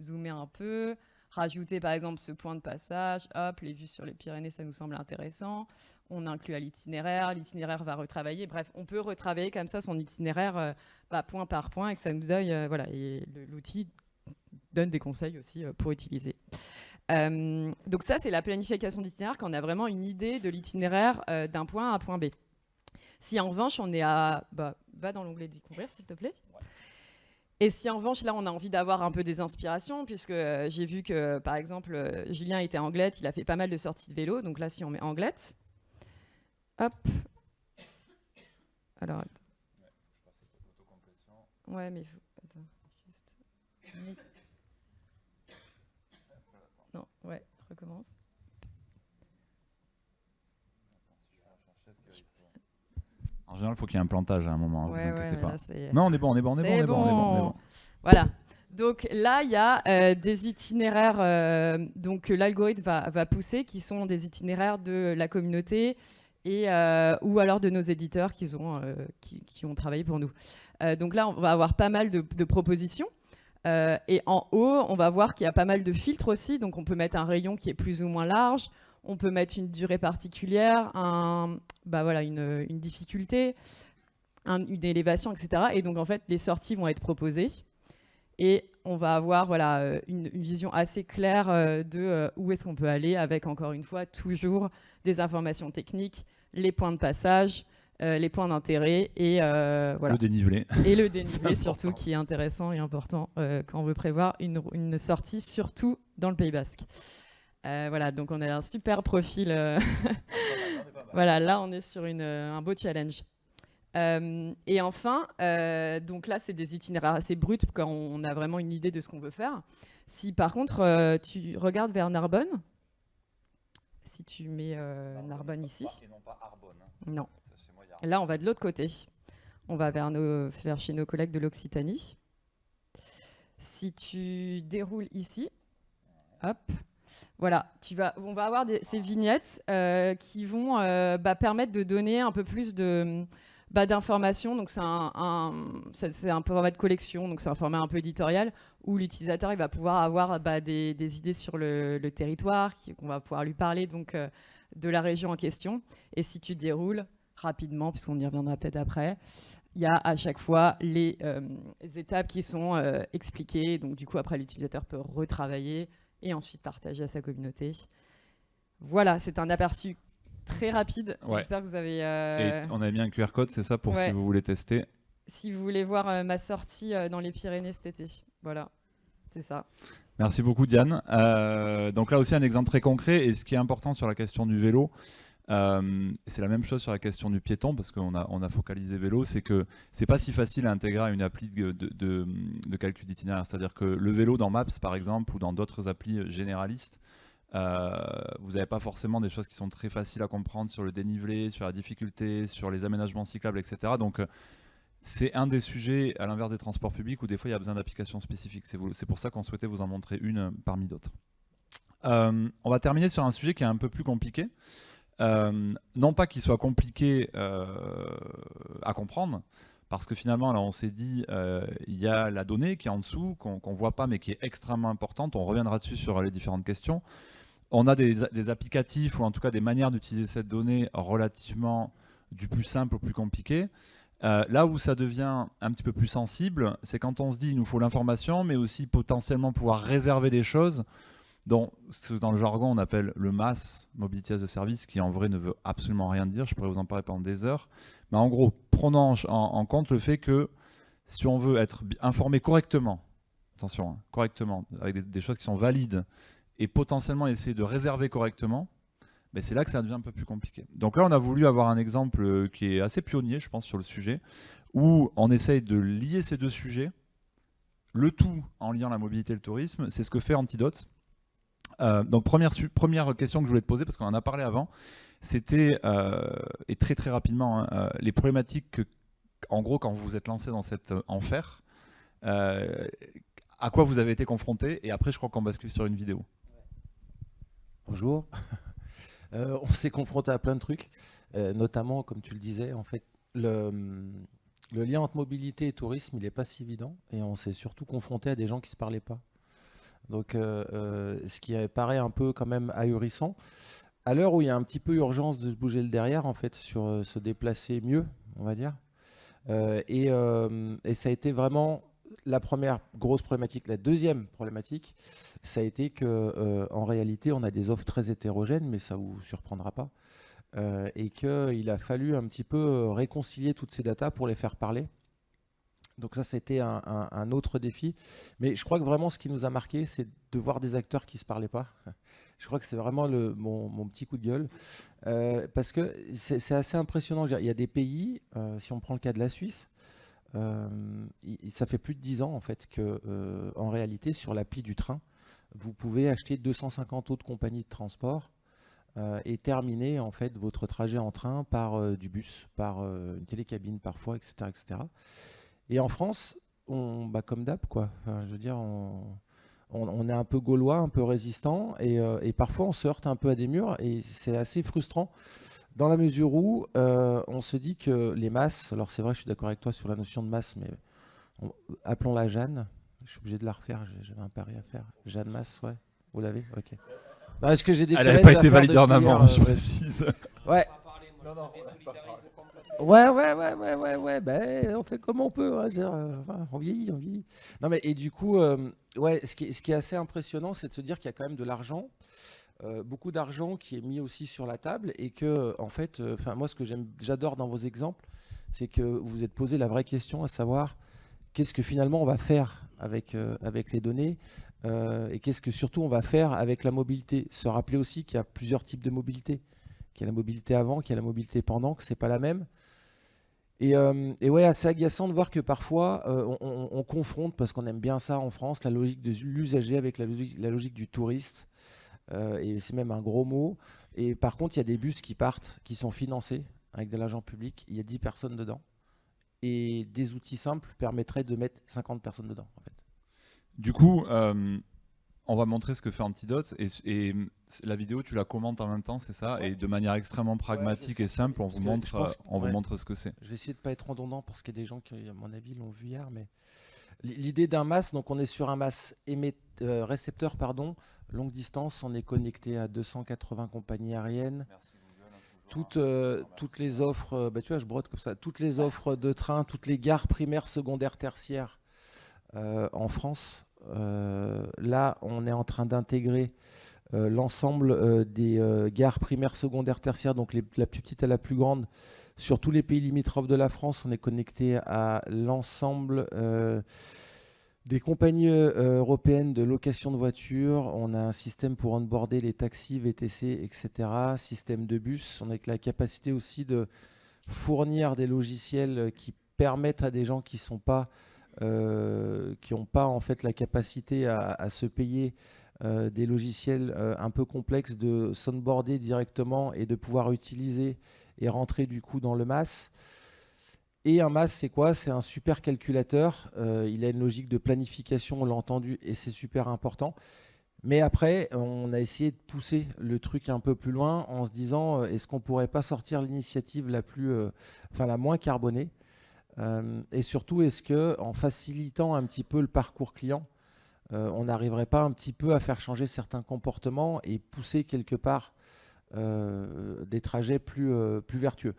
zoomer un peu, rajouter par exemple ce point de passage. Hop, les vues sur les Pyrénées, ça nous semble intéressant. On inclut à l'itinéraire. L'itinéraire va retravailler. Bref, on peut retravailler comme ça son itinéraire point par point et que ça nous aille. Voilà, et l'outil donne des conseils aussi pour utiliser. Donc ça, c'est la planification d'itinéraire quand on a vraiment une idée de l'itinéraire d'un point A à point B. Si en revanche, on est à... va dans l'onglet découvrir, s'il te plaît. Ouais. Et si en revanche, là, on a envie d'avoir un peu des inspirations, puisque j'ai vu que, par exemple, Julien était à Anglette, il a fait pas mal de sorties de vélo. Donc là, si on met Anglette, hop. Alors, attends. Ouais, mais... Attends, juste... Non, ouais, recommence. En général, il faut qu'il y ait un plantage à un moment, ouais, vous inquiétez pas. Là, non, on est bon. Voilà. Donc là, il y a des itinéraires donc l'algorithme va pousser, qui sont des itinéraires de la communauté et ou alors de nos éditeurs qui ont travaillé pour nous. Donc là, on va avoir pas mal de propositions. Et en haut, on va voir qu'il y a pas mal de filtres aussi. Donc, on peut mettre un rayon qui est plus ou moins large. On peut mettre une durée particulière, une difficulté, une élévation, etc. Et donc, en fait, les sorties vont être proposées. Et on va avoir une vision assez claire de où est-ce qu'on peut aller avec, encore une fois, toujours des informations techniques, les points de passage, les points d'intérêt et voilà. Le dénivelé. Et le dénivelé surtout qui est intéressant et important quand on veut prévoir une sortie, surtout dans le Pays Basque. Voilà, donc on a un super profil. Voilà, là on est sur un beau challenge. Et enfin, donc là c'est des itinéraires assez bruts quand on a vraiment une idée de ce qu'on veut faire. Si par contre tu regardes vers Narbonne, si tu mets Narbonne ici. Et non pas Arbonne. Non. Là, on va de l'autre côté. On va vers chez nos collègues de l'Occitanie. Si tu déroules ici, hop, voilà, on va avoir ces vignettes qui vont permettre de donner un peu plus d'informations. Donc, c'est un format de collection, donc c'est un format un peu éditorial où l'utilisateur il va pouvoir avoir des idées sur le territoire, qu'on va pouvoir lui parler donc, de la région en question. Et si tu déroules rapidement, puisqu'on y reviendra peut-être après, il y a à chaque fois les étapes qui sont expliquées. Donc du coup, après, l'utilisateur peut retravailler et ensuite partager à sa communauté. Voilà, c'est un aperçu très rapide. Ouais. J'espère que vous avez... Et on avait mis un QR code, c'est ça, pour si vous voulez tester. Si vous voulez voir ma sortie dans les Pyrénées cet été. Voilà, c'est ça. Merci beaucoup, Diane. Donc là aussi, un exemple très concret. Et ce qui est important sur la question du vélo, c'est la même chose sur la question du piéton, parce qu'on a focalisé vélo, c'est que c'est pas si facile à intégrer à une appli de calcul d'itinéraire. C'est-à-dire que le vélo dans Maps, par exemple, ou dans d'autres applis généralistes, vous n'avez pas forcément des choses qui sont très faciles à comprendre sur le dénivelé, sur la difficulté, sur les aménagements cyclables, etc. Donc c'est un des sujets, à l'inverse des transports publics, où des fois il y a besoin d'applications spécifiques. C'est pour ça qu'on souhaitait vous en montrer une parmi d'autres. On va terminer sur un sujet qui est un peu plus compliqué. Non pas qu'il soit compliqué à comprendre, parce que finalement, là, on s'est dit, il y a la donnée qui est en dessous, qu'on ne voit pas, mais qui est extrêmement importante. On reviendra dessus sur les différentes questions. On a des applicatifs, ou en tout cas des manières d'utiliser cette donnée relativement du plus simple au plus compliqué. Là où ça devient un petit peu plus sensible, c'est quand on se dit il nous faut l'information, mais aussi potentiellement pouvoir réserver des choses. dont ce dans le jargon on appelle le MaaS, Mobility as a Service, qui en vrai ne veut absolument rien dire. Je pourrais vous en parler pendant des heures. Mais en gros, prenons en compte le fait que si on veut être informé correctement, attention, hein, correctement, avec des choses qui sont valides, et potentiellement essayer de réserver correctement, ben c'est là que ça devient un peu plus compliqué. Donc là, on a voulu avoir un exemple qui est assez pionnier, je pense, sur le sujet, où on essaye de lier ces deux sujets, le tout en liant la mobilité et le tourisme. C'est ce que fait Antidote. Donc première question que je voulais te poser, parce qu'on en a parlé avant, c'était, et très très rapidement, hein, les problématiques que, en gros, quand vous vous êtes lancé dans cet enfer, à quoi vous avez été confronté, et après je crois qu'on bascule sur une vidéo. Bonjour. On s'est confronté à plein de trucs, notamment, comme tu le disais, en fait, le lien entre mobilité et tourisme, il n'est pas si évident, et on s'est surtout confronté à des gens qui ne se parlaient pas. Donc, ce qui paraît un peu quand même ahurissant, à l'heure où il y a un petit peu urgence de se bouger le derrière, en fait, sur se déplacer mieux, on va dire, et ça a été vraiment la première grosse problématique. La deuxième problématique, ça a été que en réalité, on a des offres très hétérogènes, mais ça vous surprendra pas, et qu'il a fallu un petit peu réconcilier toutes ces datas pour les faire parler. Donc ça, c'était un autre défi. Mais je crois que vraiment, ce qui nous a marqué, c'est de voir des acteurs qui ne se parlaient pas. Je crois que c'est vraiment mon petit coup de gueule. Parce que c'est assez impressionnant. Il y a des pays, si on prend le cas de la Suisse, ça fait plus de 10 ans en fait que, en réalité, sur l'appli du train, vous pouvez acheter 250 autres compagnies de transport et terminer en fait votre trajet en train par du bus, par une télécabine parfois, etc., etc. Et en France, comme d'hab, quoi. Enfin, je veux dire, on est un peu gaulois, un peu résistant, et parfois on se heurte un peu à des murs, et c'est assez frustrant. Dans la mesure où on se dit que les masses, alors c'est vrai, je suis d'accord avec toi sur la notion de masse, mais appelons-la Jeanne. Je suis obligé de la refaire, j'avais un pari à faire. Jeanne Masse, ouais. Vous l'avez? Ok. Bah, est-ce que j'ai des Elle n'avait challenges pas à été faire validée en depuis amont, hier, je précise. Ouais. Ouais. Ben, on fait comme on peut. Hein, voilà, on vieillit, on vieillit. Non, mais et du coup, ouais, ce qui est assez impressionnant, c'est de se dire qu'il y a quand même de l'argent. Beaucoup d'argent qui est mis aussi sur la table, et que en fait, moi ce que j'adore dans vos exemples, c'est que vous vous êtes posé la vraie question, à savoir qu'est-ce que finalement on va faire avec les données, et qu'est-ce que surtout on va faire avec la mobilité. Se rappeler aussi qu'il y a plusieurs types de mobilité, qu'il y a la mobilité avant, qu'il y a la mobilité pendant, que c'est pas la même. Et ouais, assez agaçant de voir que parfois on confronte, parce qu'on aime bien ça en France, la logique de l'usager avec la logique du touriste. Et c'est même un gros mot. Et par contre, il y a des bus qui partent, qui sont financés avec de l'argent public. Il y a 10 personnes dedans. Et des outils simples permettraient de mettre 50 personnes dedans, en fait. Du coup, on va montrer ce que fait Antidote, et la vidéo, tu la commentes en même temps, c'est ça? Ouais. Et de manière extrêmement pragmatique et simple, on Parce vous que montre, je pense que- on vous ouais. montre ce que c'est. Je vais essayer de ne pas être redondant parce qu'il y a des gens qui, à mon avis, l'ont vu hier. Mais l'idée d'un MaaS, donc on est sur un MaaS récepteur, longue distance. On est connecté à 280 compagnies aériennes. Toutes les offres, tu vois, je brode comme ça, toutes les offres de train, toutes les gares primaires, secondaires, tertiaires en France. Là, on est en train d'intégrer l'ensemble des gares primaires, secondaires, tertiaires, donc la plus petite à la plus grande. Sur tous les pays limitrophes de la France, on est connecté à l'ensemble des compagnies européennes de location de voitures. On a un système pour onboarder les taxis, VTC, etc. Système de bus. On a la capacité aussi de fournir des logiciels qui permettent à des gens qui n'ont pas en fait la capacité à se payer des logiciels un peu complexes, de s'onboarder directement et de pouvoir utiliser et rentrer du coup dans le MaaS. Et un MaaS, c'est quoi? C'est un super calculateur. Il a une logique de planification, on l'a entendu, et c'est super important. Mais après, on a essayé de pousser le truc un peu plus loin en se disant, est-ce qu'on ne pourrait pas sortir l'initiative la moins carbonée? Et surtout, est-ce qu'en facilitant un petit peu le parcours client, on n'arriverait pas un petit peu à faire changer certains comportements et pousser quelque part des trajets plus vertueux?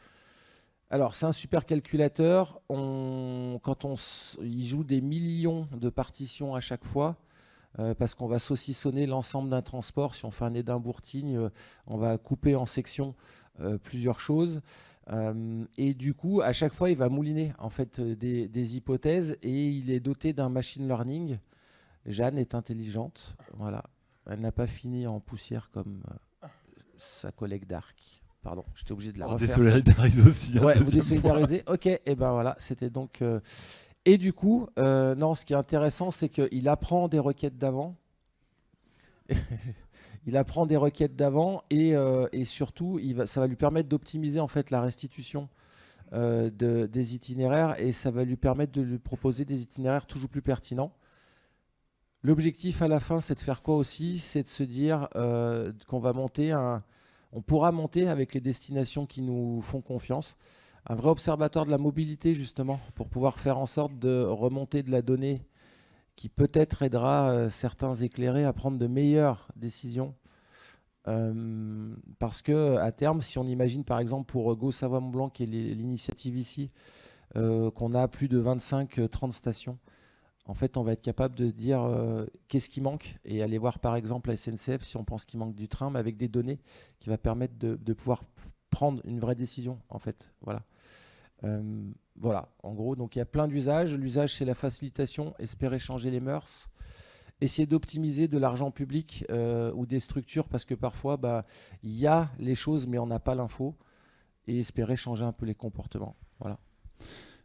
Alors, c'est un super calculateur. Il joue des millions de partitions à chaque fois. parce qu'on va saucissonner l'ensemble d'un transport. Si on fait un Édimbourg-Tignes, on va couper en sections plusieurs choses. Et du coup, à chaque fois, il va mouliner en fait des hypothèses et il est doté d'un machine learning. Jeanne est intelligente, voilà. Elle n'a pas fini en poussière comme sa collègue d'Arc. Pardon, j'étais obligé de la refaire. On se désolidarise aussi. Ouais, vous désolidarisez. Ok, et ben voilà, c'était donc. Et du coup, non, ce qui est intéressant, c'est qu'il apprend des requêtes d'avant. Il apprend des requêtes d'avant et surtout, ça va lui permettre d'optimiser en fait la restitution des itinéraires et ça va lui permettre de lui proposer des itinéraires toujours plus pertinents. L'objectif à la fin, c'est de faire quoi aussi? C'est de se dire qu'on va monter on pourra monter avec les destinations qui nous font confiance, un vrai observatoire de la mobilité justement, pour pouvoir faire en sorte de remonter de la donnée qui peut-être aidera certains éclairés à prendre de meilleures décisions. Parce que à terme, si on imagine par exemple pour Go Savoie-Mont-Blanc, qui est l'initiative ici, qu'on a plus de 25-30 stations, en fait, on va être capable de se dire qu'est-ce qui manque et aller voir par exemple la SNCF si on pense qu'il manque du train, mais avec des données qui va permettre de pouvoir prendre une vraie décision en fait. Voilà. Voilà, en gros, donc il y a plein d'usages. L'usage, c'est la facilitation, espérer changer les mœurs, essayer d'optimiser de l'argent public ou des structures parce que parfois, il y a les choses, mais on n'a pas l'info, et espérer changer un peu les comportements. Voilà.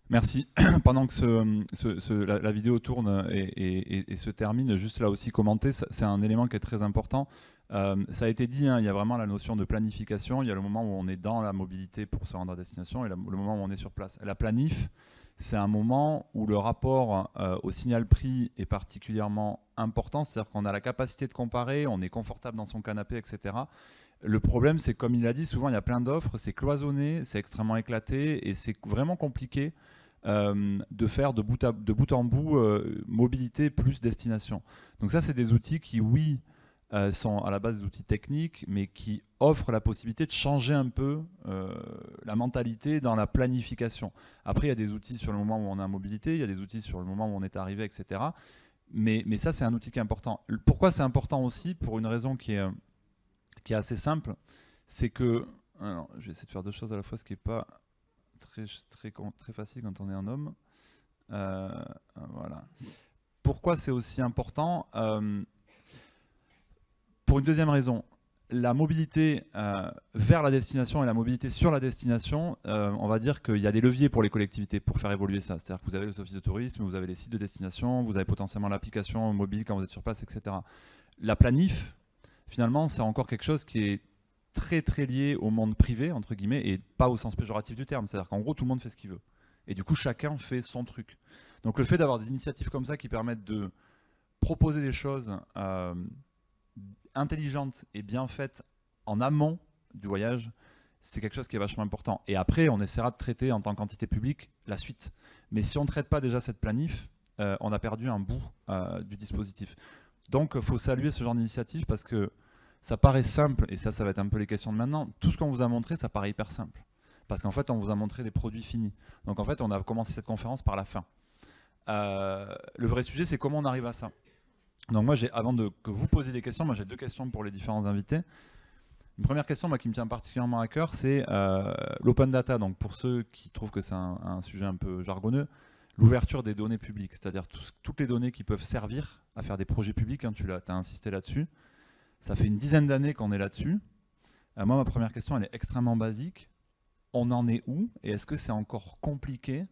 Merci. Pendant que la vidéo tourne et se termine, juste là aussi commenter, c'est un élément qui est très important. Ça a été dit, hein, il y a vraiment la notion de planification, il y a le moment où on est dans la mobilité pour se rendre à destination et le moment où on est sur place. La planif, c'est un moment où le rapport au signal prix est particulièrement important, c'est-à-dire qu'on a la capacité de comparer, on est confortable dans son canapé, etc. Le problème, c'est comme il a dit, souvent il y a plein d'offres, c'est cloisonné, c'est extrêmement éclaté et c'est vraiment compliqué de faire de bout en bout mobilité plus destination. Donc ça, c'est des outils qui, oui, sont à la base des outils techniques, mais qui offrent la possibilité de changer un peu la mentalité dans la planification. Après, il y a des outils sur le moment où on est en mobilité, il y a des outils sur le moment où on est arrivé, etc. Mais ça, c'est un outil qui est important. Pourquoi c'est important aussi? Pour une raison qui est assez simple, c'est que... Alors, je vais essayer de faire deux choses à la fois, ce qui n'est pas très facile quand on est un homme. Voilà. Pourquoi c'est aussi important? Pour une deuxième raison, la mobilité vers la destination et la mobilité sur la destination, on va dire qu'il y a des leviers pour les collectivités pour faire évoluer ça. C'est-à-dire que vous avez les offices de tourisme, vous avez les sites de destination, vous avez potentiellement l'application mobile quand vous êtes sur place, etc. La planif, finalement, c'est encore quelque chose qui est très très lié au monde privé, entre guillemets, et pas au sens péjoratif du terme. C'est-à-dire qu'en gros, tout le monde fait ce qu'il veut. Et du coup, chacun fait son truc. Donc le fait d'avoir des initiatives comme ça qui permettent de proposer des choses intelligentes et bien faites en amont du voyage, c'est quelque chose qui est vachement important. Et après, on essaiera de traiter en tant qu'entité publique la suite. Mais si on ne traite pas déjà cette planif, on a perdu un bout du dispositif. Donc, il faut saluer ce genre d'initiative parce que ça paraît simple, et ça va être un peu les questions de maintenant. Tout ce qu'on vous a montré, ça paraît hyper simple. Parce qu'en fait, on vous a montré des produits finis. Donc en fait, on a commencé cette conférence par la fin. Le vrai sujet, c'est comment on arrive à ça. Donc moi, avant que vous posiez des questions, moi j'ai deux questions pour les différents invités. Une première question qui me tient particulièrement à cœur, c'est l'open data. Donc pour ceux qui trouvent que c'est un sujet un peu jargonneux, l'ouverture des données publiques, c'est-à-dire toutes les données qui peuvent servir à faire des projets publics, hein, tu as insisté là-dessus. Ça fait une dizaine d'années qu'on est là-dessus. Moi, ma première question, elle est extrêmement basique. On en est où? Et est-ce que c'est encore compliqué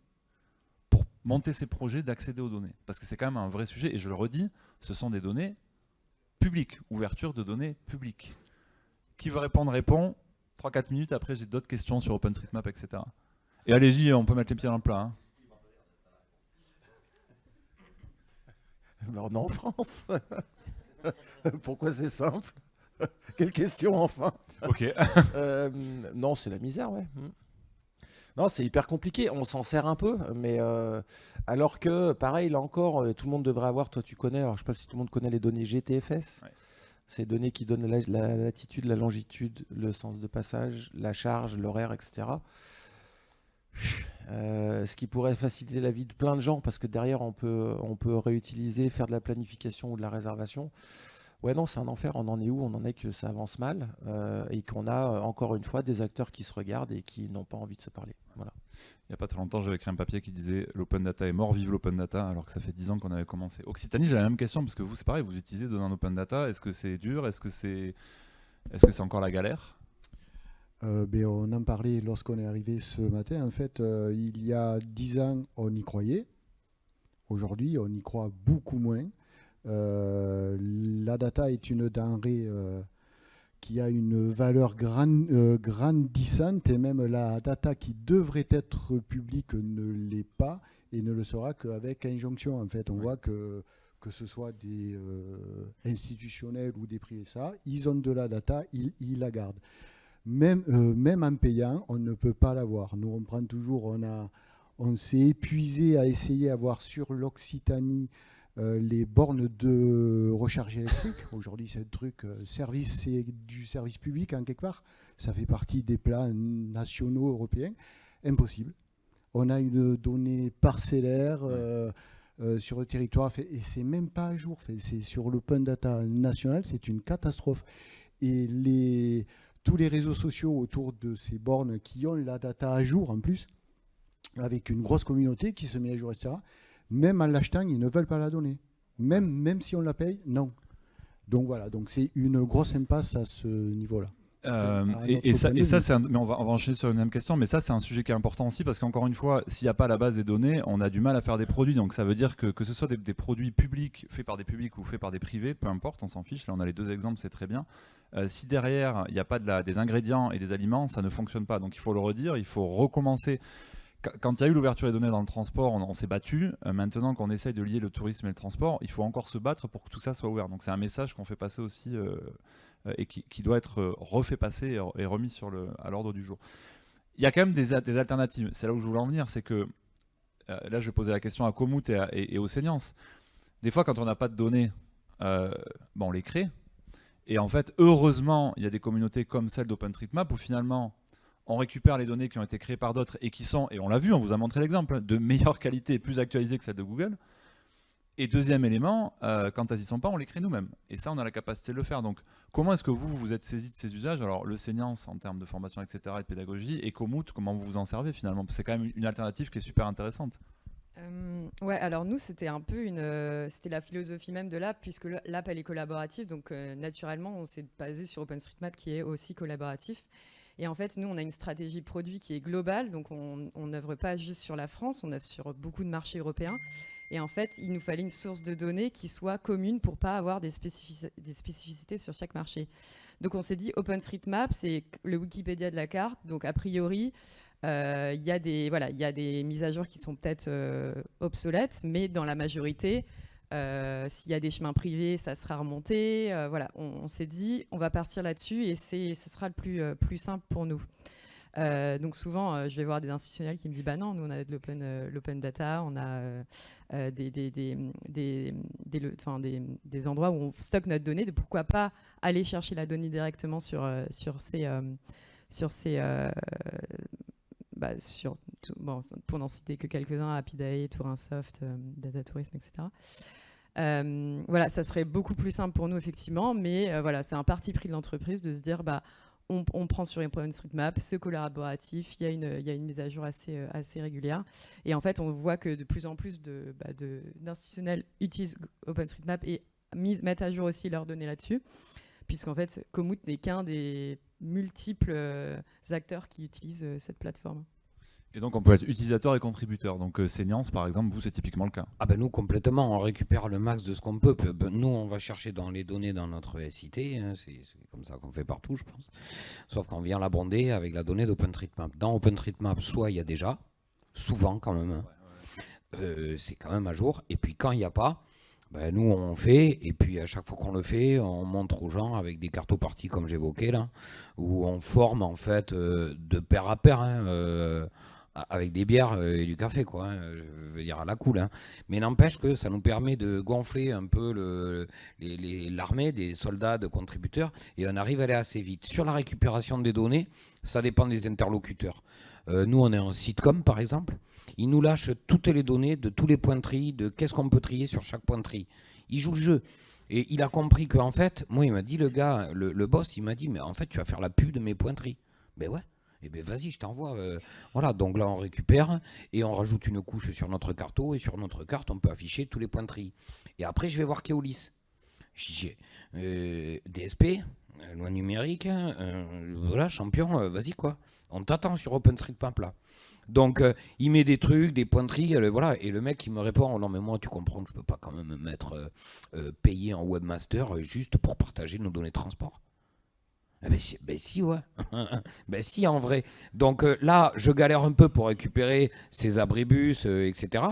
pour monter ces projets d'accéder aux données? Parce que c'est quand même un vrai sujet, et je le redis, ce sont des données publiques, ouverture de données publiques. Qui veut répondre, répond. 3-4 minutes, après j'ai d'autres questions sur OpenStreetMap, etc. Et allez-y, on peut mettre les pieds dans le plat. Hein. Alors on est en France. Pourquoi c'est simple? Quelle question enfin? Ok. Non, c'est la misère, ouais. Non, c'est hyper compliqué. On s'en sert un peu, mais alors que, pareil, là encore, tout le monde devrait avoir. Toi, tu connais. Alors, je ne sais pas si tout le monde connaît les données GTFS. Ouais. Ces données qui donnent la latitude, la longitude, le sens de passage, la charge, l'horaire, etc. ce qui pourrait faciliter la vie de plein de gens, parce que derrière, on peut réutiliser, faire de la planification ou de la réservation. Ouais, non, c'est un enfer. On en est où? On en est que ça avance mal et qu'on a, encore une fois, des acteurs qui se regardent et qui n'ont pas envie de se parler. Voilà. Il n'y a pas très longtemps, j'avais écrit un papier qui disait l'open data est mort, vive l'open data, alors que ça fait 10 ans qu'on avait commencé. Occitanie, j'ai la même question, parce que vous, c'est pareil, vous utilisez données en open data. Est-ce que c'est dur? Est-ce que c'est encore la galère? On en parlait lorsqu'on est arrivé ce matin. En fait, il y a 10 ans, on y croyait. Aujourd'hui, on y croit beaucoup moins. La data est une denrée qui a une valeur grandissante, et même la data qui devrait être publique ne l'est pas et ne le sera qu'avec injonction. En fait, on voit que ce soit des institutionnels ou des privés, ils ont de la data, ils la gardent. Même en payant, on ne peut pas l'avoir. Nous, on prend toujours, on s'est épuisé à essayer d'avoir sur l'Occitanie les bornes de recharge électrique. Aujourd'hui, c'est un truc, c'est du service public en quelque part. Ça fait partie des plans nationaux européens. Impossible. On a une donnée parcellaire sur le territoire, et c'est même pas à jour. C'est sur l'open data national, c'est une catastrophe. Et tous les réseaux sociaux autour de ces bornes qui ont la data à jour en plus, avec une grosse communauté qui se met à jour, etc., même en l'achetant, ils ne veulent pas la donner. Même si on la paye, non. Donc voilà, donc c'est une grosse impasse à ce niveau-là. Mais on va enchaîner sur une même question, mais ça c'est un sujet qui est important aussi, parce qu'encore une fois, s'il n'y a pas la base des données, on a du mal à faire des produits. Donc ça veut dire que ce soit des produits publics, faits par des publics ou faits par des privés, peu importe, on s'en fiche. Là on a les deux exemples, c'est très bien. Si derrière il n'y a pas des ingrédients et des aliments, ça ne fonctionne pas. Donc il faut le redire, il faut recommencer. Quand il y a eu l'ouverture des données dans le transport, on s'est battu. Maintenant qu'on essaye de lier le tourisme et le transport, il faut encore se battre pour que tout ça soit ouvert. Donc c'est un message qu'on fait passer aussi et qui doit être refait passer et remis à l'ordre du jour. Il y a quand même des alternatives. C'est là où je voulais en venir. C'est que, là je vais poser la question à Komoot et aux Seniance. Des fois quand on n'a pas de données, on les crée. Et en fait, heureusement, il y a des communautés comme celle d'OpenStreetMap où finalement on récupère les données qui ont été créées par d'autres et qui sont, et on l'a vu, on vous a montré l'exemple, de meilleure qualité et plus actualisées que celles de Google. Et deuxième élément, quand elles n'y sont pas, on les crée nous-mêmes. Et ça, on a la capacité de le faire. Donc, comment est-ce que vous êtes saisi de ces usages? Alors, le Seniance en termes de formation, etc., et de pédagogie, et Komoot, comment vous vous en servez finalement? C'est quand même une alternative qui est super intéressante. Ouais, alors nous, c'était un peu c'était la philosophie même de l'app, puisque l'app, elle est collaborative. Donc, naturellement, on s'est basé sur OpenStreetMap qui est aussi collaboratif. Et en fait, nous, on a une stratégie produit qui est globale, donc on n'œuvre pas juste sur la France, on œuvre sur beaucoup de marchés européens. Et en fait, il nous fallait une source de données qui soit commune pour pas avoir des spécificités sur chaque marché. Donc on s'est dit OpenStreetMap, c'est le Wikipédia de la carte, donc a priori, il y a des mises à jour qui sont peut-être obsolètes, mais dans la majorité, s'il y a des chemins privés, ça sera remonté. Voilà, on s'est dit, on va partir là-dessus et ce sera le plus simple pour nous. Donc souvent, je vais voir des institutionnels qui me disent, bah non, nous on a de l'open data, on a des endroits où on stocke notre donnée, de pourquoi pas aller chercher la donnée directement pour n'en citer que quelques-uns, Happyday, Tourinsoft, Datatourisme, etc. Voilà, ça serait beaucoup plus simple pour nous, effectivement, mais voilà, c'est un parti pris de l'entreprise de se dire, on prend sur OpenStreetMap, c'est collaboratif, il y a une mise à jour assez régulière. Et en fait, on voit que de plus en plus d'institutionnels utilisent OpenStreetMap et mettent à jour aussi leurs données là-dessus, puisqu'en fait, Komoot n'est qu'un des multiples acteurs qui utilisent cette plateforme. Et donc on peut être utilisateur et contributeur. Donc Seniance, par exemple, vous, c'est typiquement le cas. Ah ben nous, complètement, on récupère le max de ce qu'on peut. Nous, on va chercher dans les données dans notre SIT, hein, c'est comme ça qu'on fait partout, je pense. Sauf qu'on vient l'abonder avec la donnée d'OpenStreetMap. Dans OpenStreetMap, soit il y a déjà, souvent quand même, c'est quand même à jour. Et puis quand il n'y a pas, nous on fait, et puis à chaque fois qu'on le fait, on montre aux gens avec des cartoparties comme j'évoquais là, où on forme en fait de pair à pair, avec des bières et du café, quoi, je veux dire à la cool. Hein. Mais n'empêche que ça nous permet de gonfler un peu l'armée des soldats, de contributeurs, et on arrive à aller assez vite. Sur la récupération des données, ça dépend des interlocuteurs. Nous, on est en sitcom, par exemple. Il nous lâche toutes les données de tous les points de tri, de qu'est-ce qu'on peut trier sur chaque point de tri. Il joue le jeu. Et il a compris qu'en fait, moi, il m'a dit, le gars, le boss, il m'a dit, mais en fait, tu vas faire la pub de mes points de tri. Ben ouais. Eh bien, vas-y, je t'envoie. Voilà, donc là, on récupère et on rajoute une couche sur notre carto. Et sur notre carte, on peut afficher tous les points de tri. Et après, je vais voir Keolis. Je dis, DSP, loi numérique, voilà, champion, vas-y, quoi. On t'attend sur OpenStreetMap, là. Donc, il met des trucs, des points de tri, voilà. Et le mec, il me répond, oh, non, mais moi, tu comprends que je peux pas quand même me mettre payé en webmaster juste pour partager nos données de transport. Ah ben si, ouais. Ben si, en vrai. Donc là, je galère un peu pour récupérer ces abribus, etc.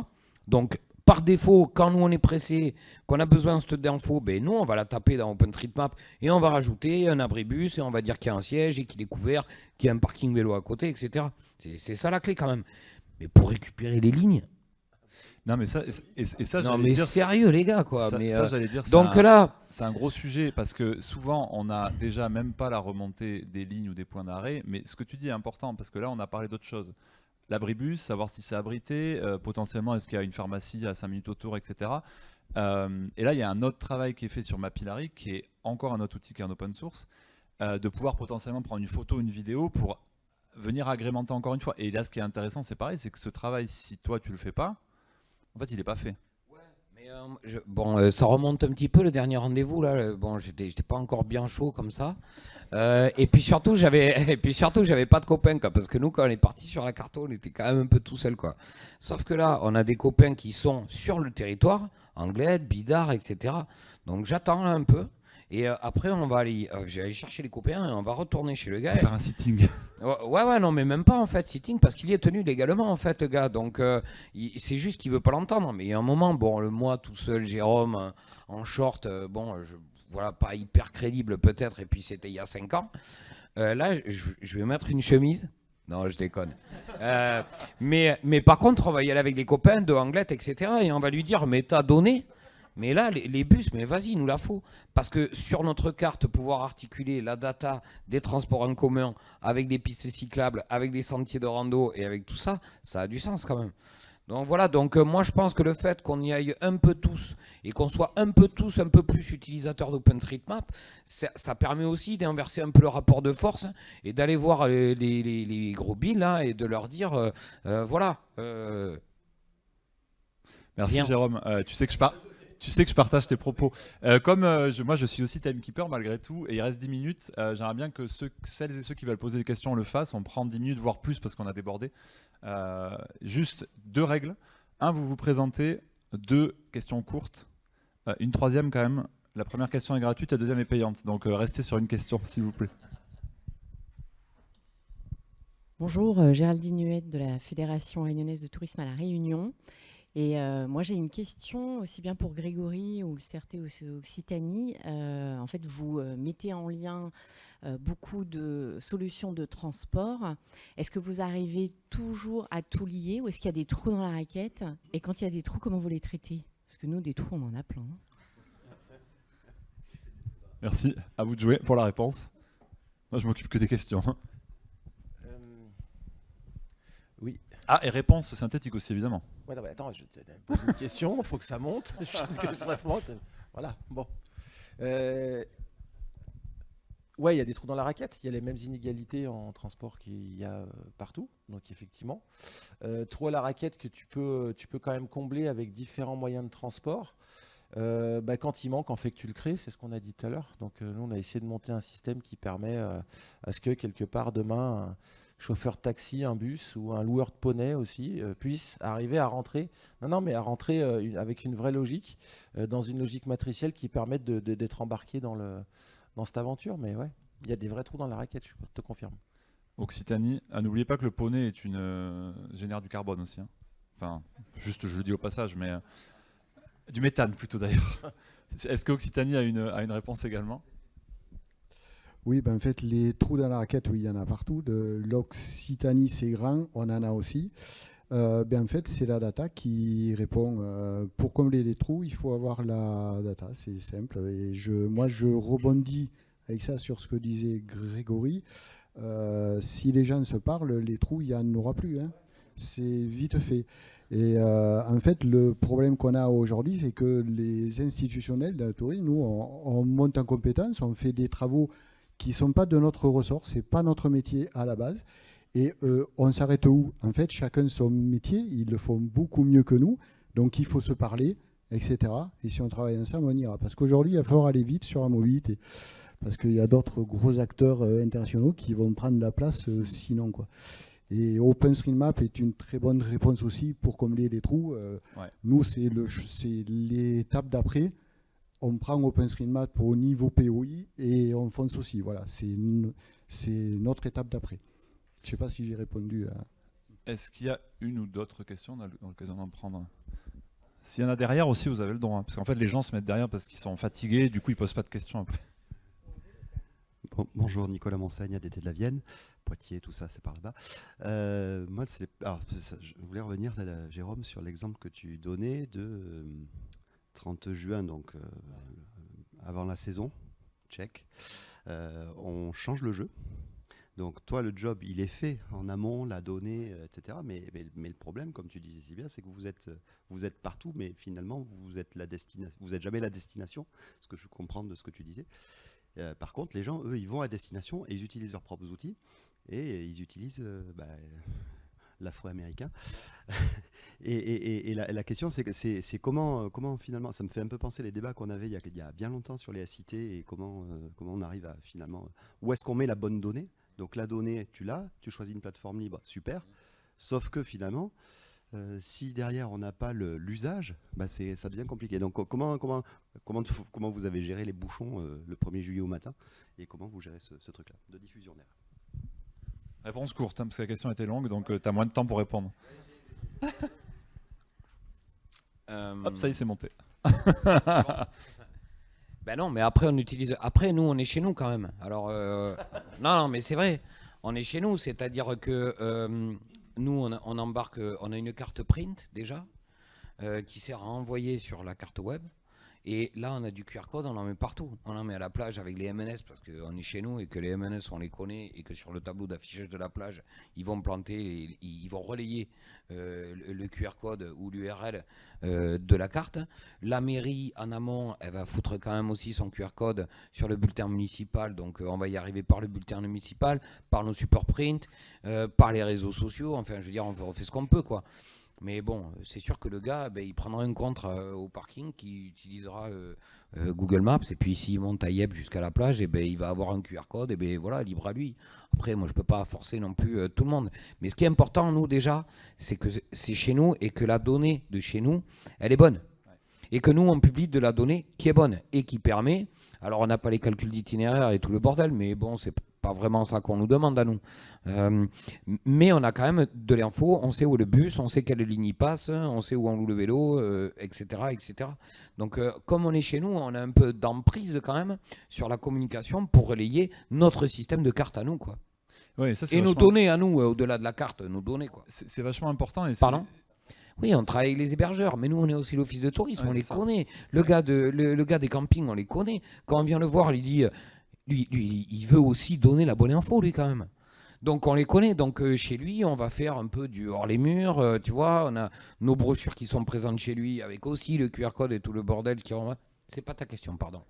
Donc, par défaut, quand nous on est pressé, qu'on a besoin de cette info, ben nous on va la taper dans OpenStreetMap et on va rajouter un abribus et on va dire qu'il y a un siège et qu'il est couvert, qu'il y a un parking vélo à côté, etc. C'est ça la clé quand même. Mais pour récupérer les lignes. Non, mais ça, ça non, mais dire, sérieux, les gars, quoi. Ça, mais, j'allais dire, donc là, c'est un gros sujet parce que souvent, on n'a déjà même pas la remontée des lignes ou des points d'arrêt. Mais ce que tu dis est important parce que là, on a parlé d'autre chose. L'abribus, savoir si c'est abrité, potentiellement, est-ce qu'il y a une pharmacie à 5 minutes autour, etc. Et là, il y a un autre travail qui est fait sur Mapillary, qui est encore un autre outil qui est en open source, de pouvoir potentiellement prendre une photo, une vidéo pour venir agrémenter encore une fois. Et là, ce qui est intéressant, c'est pareil, c'est que ce travail, si toi, tu le fais pas, en fait, il n'est pas fait. Ouais, mais ça remonte un petit peu le dernier rendez-vous là. Bon, j'étais pas encore bien chaud comme ça. Et puis surtout, j'avais pas de copains quoi, parce que nous, quand on est parti sur la carto, on était quand même un peu tout seul quoi. Sauf que là, on a des copains qui sont sur le territoire, Anglette, Bidart, etc. Donc j'attends un peu. Et après, on va aller, je vais aller chercher les copains et on va retourner chez le gars. Faire un sitting. Ouais, non, mais même pas en fait, sitting, parce qu'il y est tenu légalement en fait, le gars. Donc, c'est juste qu'il veut pas l'entendre. Mais il y a un moment, bon, moi tout seul, Jérôme, en short, voilà, pas hyper crédible peut-être, et puis c'était il y a 5 ans. Là, je vais mettre une chemise. Non, je déconne. Mais par contre, on va y aller avec des copains de Anglette, etc. Et on va lui dire, mais t'as donné. Mais là, les bus, mais vas-y, il nous la faut. Parce que sur notre carte, pouvoir articuler la data des transports en commun avec des pistes cyclables, avec des sentiers de rando et avec tout ça, ça a du sens quand même. Donc voilà, moi je pense que le fait qu'on y aille un peu tous et qu'on soit un peu tous un peu plus utilisateurs d'OpenStreetMap, ça permet aussi d'inverser un peu le rapport de force et d'aller voir les gros billes là, et de leur dire, voilà. Merci bien. Jérôme, tu sais que je partage tes propos. Moi, je suis aussi timekeeper malgré tout, et il reste 10 minutes. J'aimerais bien que celles et ceux qui veulent poser des questions le fassent. On prend 10 minutes, voire plus, parce qu'on a débordé. Juste 2 règles. 1, vous vous présentez. 2, questions courtes. Une troisième, quand même. La première question est gratuite, la deuxième est payante. Donc, restez sur une question, s'il vous plaît. Bonjour, Géraldine Huette de la Fédération réunionnaise de tourisme à La Réunion. Et moi, j'ai une question aussi bien pour Grégory ou le CRT Occitanie. En fait, vous mettez en lien beaucoup de solutions de transport. Est-ce que vous arrivez toujours à tout lier ou est-ce qu'il y a des trous dans la raquette? Et quand il y a des trous, comment vous les traitez? Parce que nous, des trous, on en a plein. Merci. À vous de jouer pour la réponse. Moi, je m'occupe que des questions. Oui. Ah, et réponse synthétique aussi, évidemment. Ouais, non, mais attends, je te pose une question, il faut que ça monte. Je réponds. Voilà, bon. Ouais, il y a des trous dans la raquette. Il y a les mêmes inégalités en transport qu'il y a partout. Donc, effectivement. Trous à la raquette que tu peux quand même combler avec différents moyens de transport. Quand il manque, en fait que tu le crées, c'est ce qu'on a dit tout à l'heure. Donc, nous, on a essayé de monter un système qui permet à ce que, quelque part, demain, chauffeur de taxi, un bus ou un loueur de poney aussi puisse arriver à rentrer, avec une vraie logique, dans une logique matricielle qui permette d'être embarqué dans cette aventure. Mais ouais, il y a des vrais trous dans la raquette, je te confirme. Occitanie, n'oubliez pas que le poney génère du carbone aussi. Hein. Enfin, juste je le dis au passage, mais du méthane plutôt d'ailleurs. Est-ce qu'Occitanie a une réponse également? Oui, en fait, les trous dans la raquette, oui, il y en a partout. De l'Occitanie, c'est grand, on en a aussi. En fait, c'est la data qui répond. Pour combler les trous, il faut avoir la data, c'est simple. Et moi, je rebondis avec ça sur ce que disait Grégory. Si les gens se parlent, les trous, il n'y en aura plus. Hein. C'est vite fait. Et en fait, le problème qu'on a aujourd'hui, c'est que les institutionnels de la tourisme, nous, on monte en compétence, on fait des travaux qui ne sont pas de notre ressort, ce n'est pas notre métier à la base. Et on s'arrête où? En fait, chacun son métier, ils le font beaucoup mieux que nous, donc il faut se parler, etc. Et si on travaille ensemble, on ira. Parce qu'aujourd'hui, il va falloir aller vite sur la mobilité. Parce qu'il y a d'autres gros acteurs internationaux qui vont prendre la place sinon, quoi. Et OpenStreetMap est une très bonne réponse aussi pour combler les trous. Nous, c'est l'étape d'après. On prend OpenStreetMap au niveau POI et on fonce aussi. Voilà, c'est notre étape d'après. Je ne sais pas si j'ai répondu à... Est-ce qu'il y a une ou d'autres questions? On a l'occasion d'en prendre. S'il y en a derrière aussi, vous avez le droit. Hein, parce qu'en fait, les gens se mettent derrière parce qu'ils sont fatigués. Du coup, ils ne posent pas de questions après. Bonjour, Nicolas Monseigne, ADT de la Vienne, Poitiers, tout ça, c'est par là-bas. Je voulais revenir, Jérôme, sur l'exemple que tu donnais de 30 juin, donc avant la saison, check. On change le jeu. Donc toi, le job, il est fait en amont, la donnée, etc. Mais le problème, comme tu disais si bien, c'est que vous êtes partout, mais finalement, vous êtes jamais la destination, ce que je comprends de ce que tu disais. Par contre, les gens, eux, ils vont à destination et ils utilisent leurs propres outils et ils utilisent l'afro-américain. et la question, c'est comment finalement, ça me fait un peu penser les débats qu'on avait il y a bien longtemps sur les SIT et comment on arrive à finalement, où est-ce qu'on met la bonne donnée. Donc la donnée, tu l'as, tu choisis une plateforme libre, super. Sauf que finalement, si derrière on n'a pas l'usage, ça devient compliqué. Donc comment vous avez géré les bouchons le 1er juillet au matin et comment vous gérez ce truc-là de diffusion d'air? Réponse courte, hein, parce que la question était longue, donc tu as moins de temps pour répondre. Hop, ça y est, c'est monté. Ben non, mais après on utilise. Après, nous, on est chez nous quand même. Alors, non, mais c'est vrai. On est chez nous, c'est-à-dire que nous, on embarque. On a une carte print déjà qui sert à envoyer sur la carte web. Et là, on a du QR code, on en met partout. On en met à la plage avec les MNS parce qu'on est chez nous et que les MNS, on les connaît et que sur le tableau d'affichage de la plage, ils vont planter, ils vont relayer le QR code ou l'URL de la carte. La mairie, en amont, elle va foutre quand même aussi son QR code sur le bulletin municipal. Donc, on va y arriver par le bulletin municipal, par nos supports print, par les réseaux sociaux. Enfin, je veux dire, on fait ce qu'on peut, quoi. Mais bon, c'est sûr que le gars, il prendra un compte au parking qui utilisera Google Maps. Et puis s'il monte à Yep jusqu'à la plage, il va avoir un QR code. Et voilà, libre à lui. Après, moi, je ne peux pas forcer non plus tout le monde. Mais ce qui est important, nous, déjà, c'est que c'est chez nous et que la donnée de chez nous, elle est bonne. Et que nous, on publie de la donnée qui est bonne et qui permet... Alors, on n'a pas les calculs d'itinéraire et tout le bordel, mais bon, c'est pas vraiment ça qu'on nous demande à nous. Mais on a quand même de l'info, on sait où est le bus, on sait quelle ligne il passe, on sait où on loue le vélo, etc., etc. Donc, comme on est chez nous, on a un peu d'emprise quand même sur la communication pour relayer notre système de carte à nous, quoi. Ouais, ça, et nos données à nous, au-delà de la carte, nos données, quoi. C'est vachement important. Pardon ? Oui, on travaille avec les hébergeurs, mais nous, on est aussi l'office de tourisme, on les connaît. Le gars des campings, on les connaît. Quand on vient le voir, il dit, lui, il veut aussi donner la bonne info, lui, quand même. Donc, on les connaît. Donc, chez lui, on va faire un peu du hors les murs, tu vois. On a nos brochures qui sont présentes chez lui, avec aussi le QR code et tout le bordel qui en va. C'est pas ta question, pardon.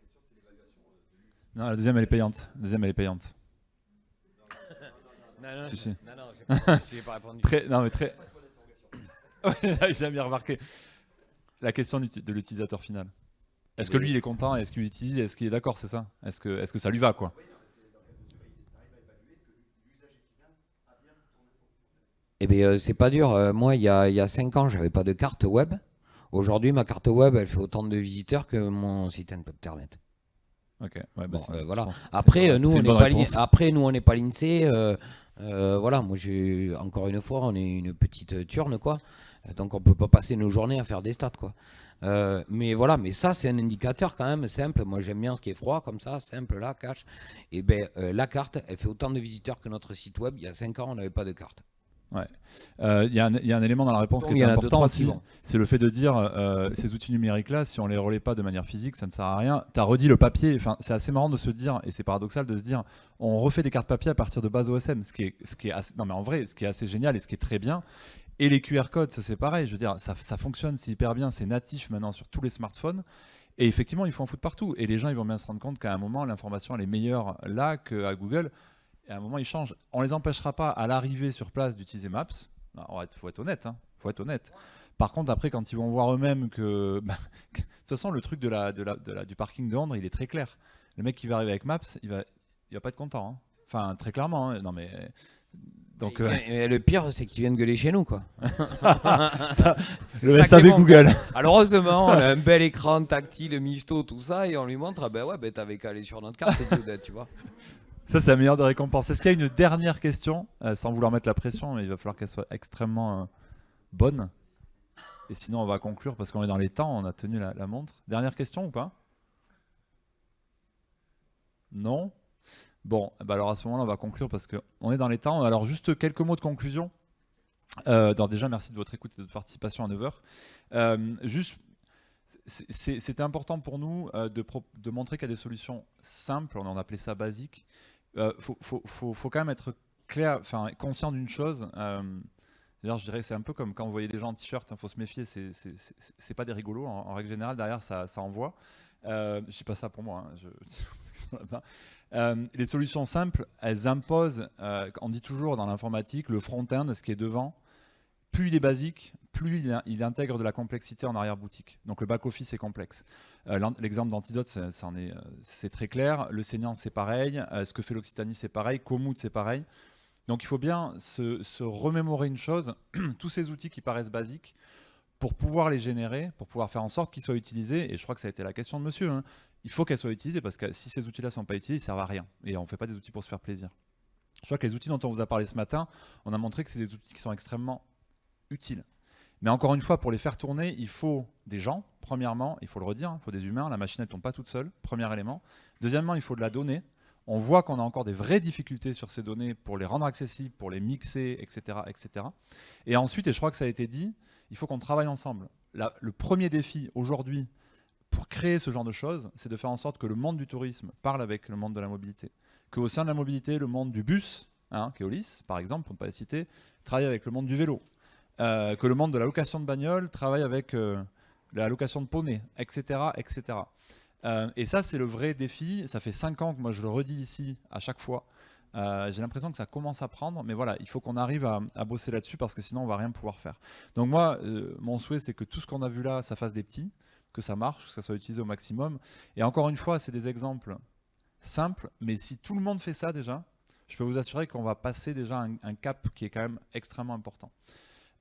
Non, la deuxième, elle est payante. Non, j'ai pas répondu. Très... Ouais, j'ai jamais remarqué la question de l'utilisateur final. Est-ce que lui il est content? Est-ce qu'il utilise? Est-ce qu'il est d'accord? C'est ça? Est-ce que ça lui va, quoi? Eh bien, c'est pas dur. Moi, il y a 5 ans, j'avais pas de carte web. Aujourd'hui, ma carte web, elle fait autant de visiteurs que mon site internet. Ok. Ouais, bon, voilà. Après, nous, on n'est pas l'INSEE. Voilà, moi, encore une fois, on est une petite turne, quoi. Donc, on peut pas passer nos journées à faire des stats, quoi. Mais voilà, mais ça, c'est un indicateur quand même simple. Moi, j'aime bien ce qui est froid, comme ça, simple, là, cash. Et la carte, elle fait autant de visiteurs que notre site web. Il y a 5 ans, on n'avait pas de carte. Ouais. Il y a un élément dans la réponse Donc, qui il y est en a deux, important trois aussi, qui vont. c'est le fait de dire ces outils numériques-là, si on les relaie pas de manière physique, ça ne sert à rien. Tu as redit le papier, enfin, c'est assez marrant de se dire, et c'est paradoxal de se dire, on refait des cartes papier à partir de base OSM, ce qui est assez, non mais en vrai, ce qui est assez génial et ce qui est très bien. Et les QR codes, ça c'est pareil, je veux dire, ça fonctionne, c'est hyper bien, c'est natif maintenant sur tous les smartphones. Et effectivement, il faut en foutre partout. Et les gens, ils vont bien se rendre compte qu'à un moment, l'information elle est meilleure là qu'à Google. Et à un moment, ils changent. On les empêchera pas à l'arrivée sur place d'utiliser Maps. Faut être honnête. Faut être honnête. Par contre, après, quand ils vont voir eux-mêmes que, de toute façon, le truc du parking de Londres, il est très clair. Le mec qui va arriver avec Maps, il va pas être content. Hein. Enfin, très clairement. Hein. Non mais. Donc, Et le pire, c'est qu'ils viennent gueuler chez nous, quoi. le SAV Google. Alors, heureusement, on a un bel écran tactile, michto, tout ça, et on lui montre, ah ben ouais, t'avais qu'à aller sur notre carte, et tout, tu vois. Ça, c'est la meilleure des récompenses. Est-ce qu'il y a une dernière question, sans vouloir mettre la pression, mais il va falloir qu'elle soit extrêmement bonne. Et sinon, on va conclure parce qu'on est dans les temps, on a tenu la montre. Dernière question ou pas? Non? Bon, bah alors à ce moment-là, on va conclure parce qu'on est dans les temps. Alors, juste quelques mots de conclusion. Donc déjà, merci de votre écoute et de votre participation à 9h. Juste, c'était important pour nous de montrer qu'il y a des solutions simples, on en appelait ça basique. Faut quand même être clair, enfin conscient d'une chose. D'ailleurs, je dirais que c'est un peu comme quand vous voyez des gens en t-shirt, il faut se méfier, c'est pas des rigolos. En règle générale, derrière, ça envoie. Je dis pas ça pour moi. Les solutions simples, elles imposent, on dit toujours dans l'informatique, le front-end, ce qui est devant, plus il est basique, plus il intègre de la complexité en arrière-boutique. Donc le back-office est complexe. L'exemple d'Antidote, c'est très clair. Le Seignant, c'est pareil. Ce que fait l'Occitanie, c'est pareil. Komoot, c'est pareil. Donc il faut bien se remémorer une chose, tous ces outils qui paraissent basiques, pour pouvoir les générer, pour pouvoir faire en sorte qu'ils soient utilisés, et je crois que ça a été la question de monsieur, hein, il faut qu'elles soient utilisées, parce que si ces outils-là ne sont pas utilisés, ils ne servent à rien. Et on ne fait pas des outils pour se faire plaisir. Je crois que les outils dont on vous a parlé ce matin, on a montré que c'est des outils qui sont extrêmement utiles. Mais encore une fois, pour les faire tourner, il faut des gens, premièrement, il faut le redire, il faut des humains, la machine ne tourne pas toute seule, premier élément. Deuxièmement, il faut de la donnée. On voit qu'on a encore des vraies difficultés sur ces données pour les rendre accessibles, pour les mixer, etc. etc. Et ensuite, et je crois que ça a été dit, il faut qu'on travaille ensemble. Le premier défi aujourd'hui pour créer ce genre de choses, c'est de faire en sorte que le monde du tourisme parle avec le monde de la mobilité. Qu'au sein de la mobilité, le monde du bus, Keolis par exemple, pour ne pas les citer, travaille avec le monde du vélo. Que le monde de la location de bagnole travaille avec la location de poney, etc. etc. Et ça, c'est le vrai défi. Ça fait 5 ans que moi je le redis ici à chaque fois. J'ai l'impression que ça commence à prendre, mais voilà, il faut qu'on arrive à bosser là-dessus parce que sinon on va rien pouvoir faire. Donc moi, mon souhait, c'est que tout ce qu'on a vu là, ça fasse des petits, que ça marche, que ça soit utilisé au maximum. Et encore une fois, c'est des exemples simples, mais si tout le monde fait ça déjà, je peux vous assurer qu'on va passer déjà un cap qui est quand même extrêmement important.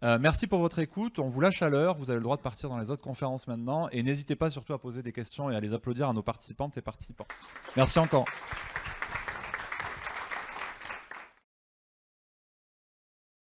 Merci pour votre écoute, on vous lâche à l'heure, vous avez le droit de partir dans les autres conférences maintenant, et n'hésitez pas surtout à poser des questions et à les applaudir à nos participantes et participants. Merci encore.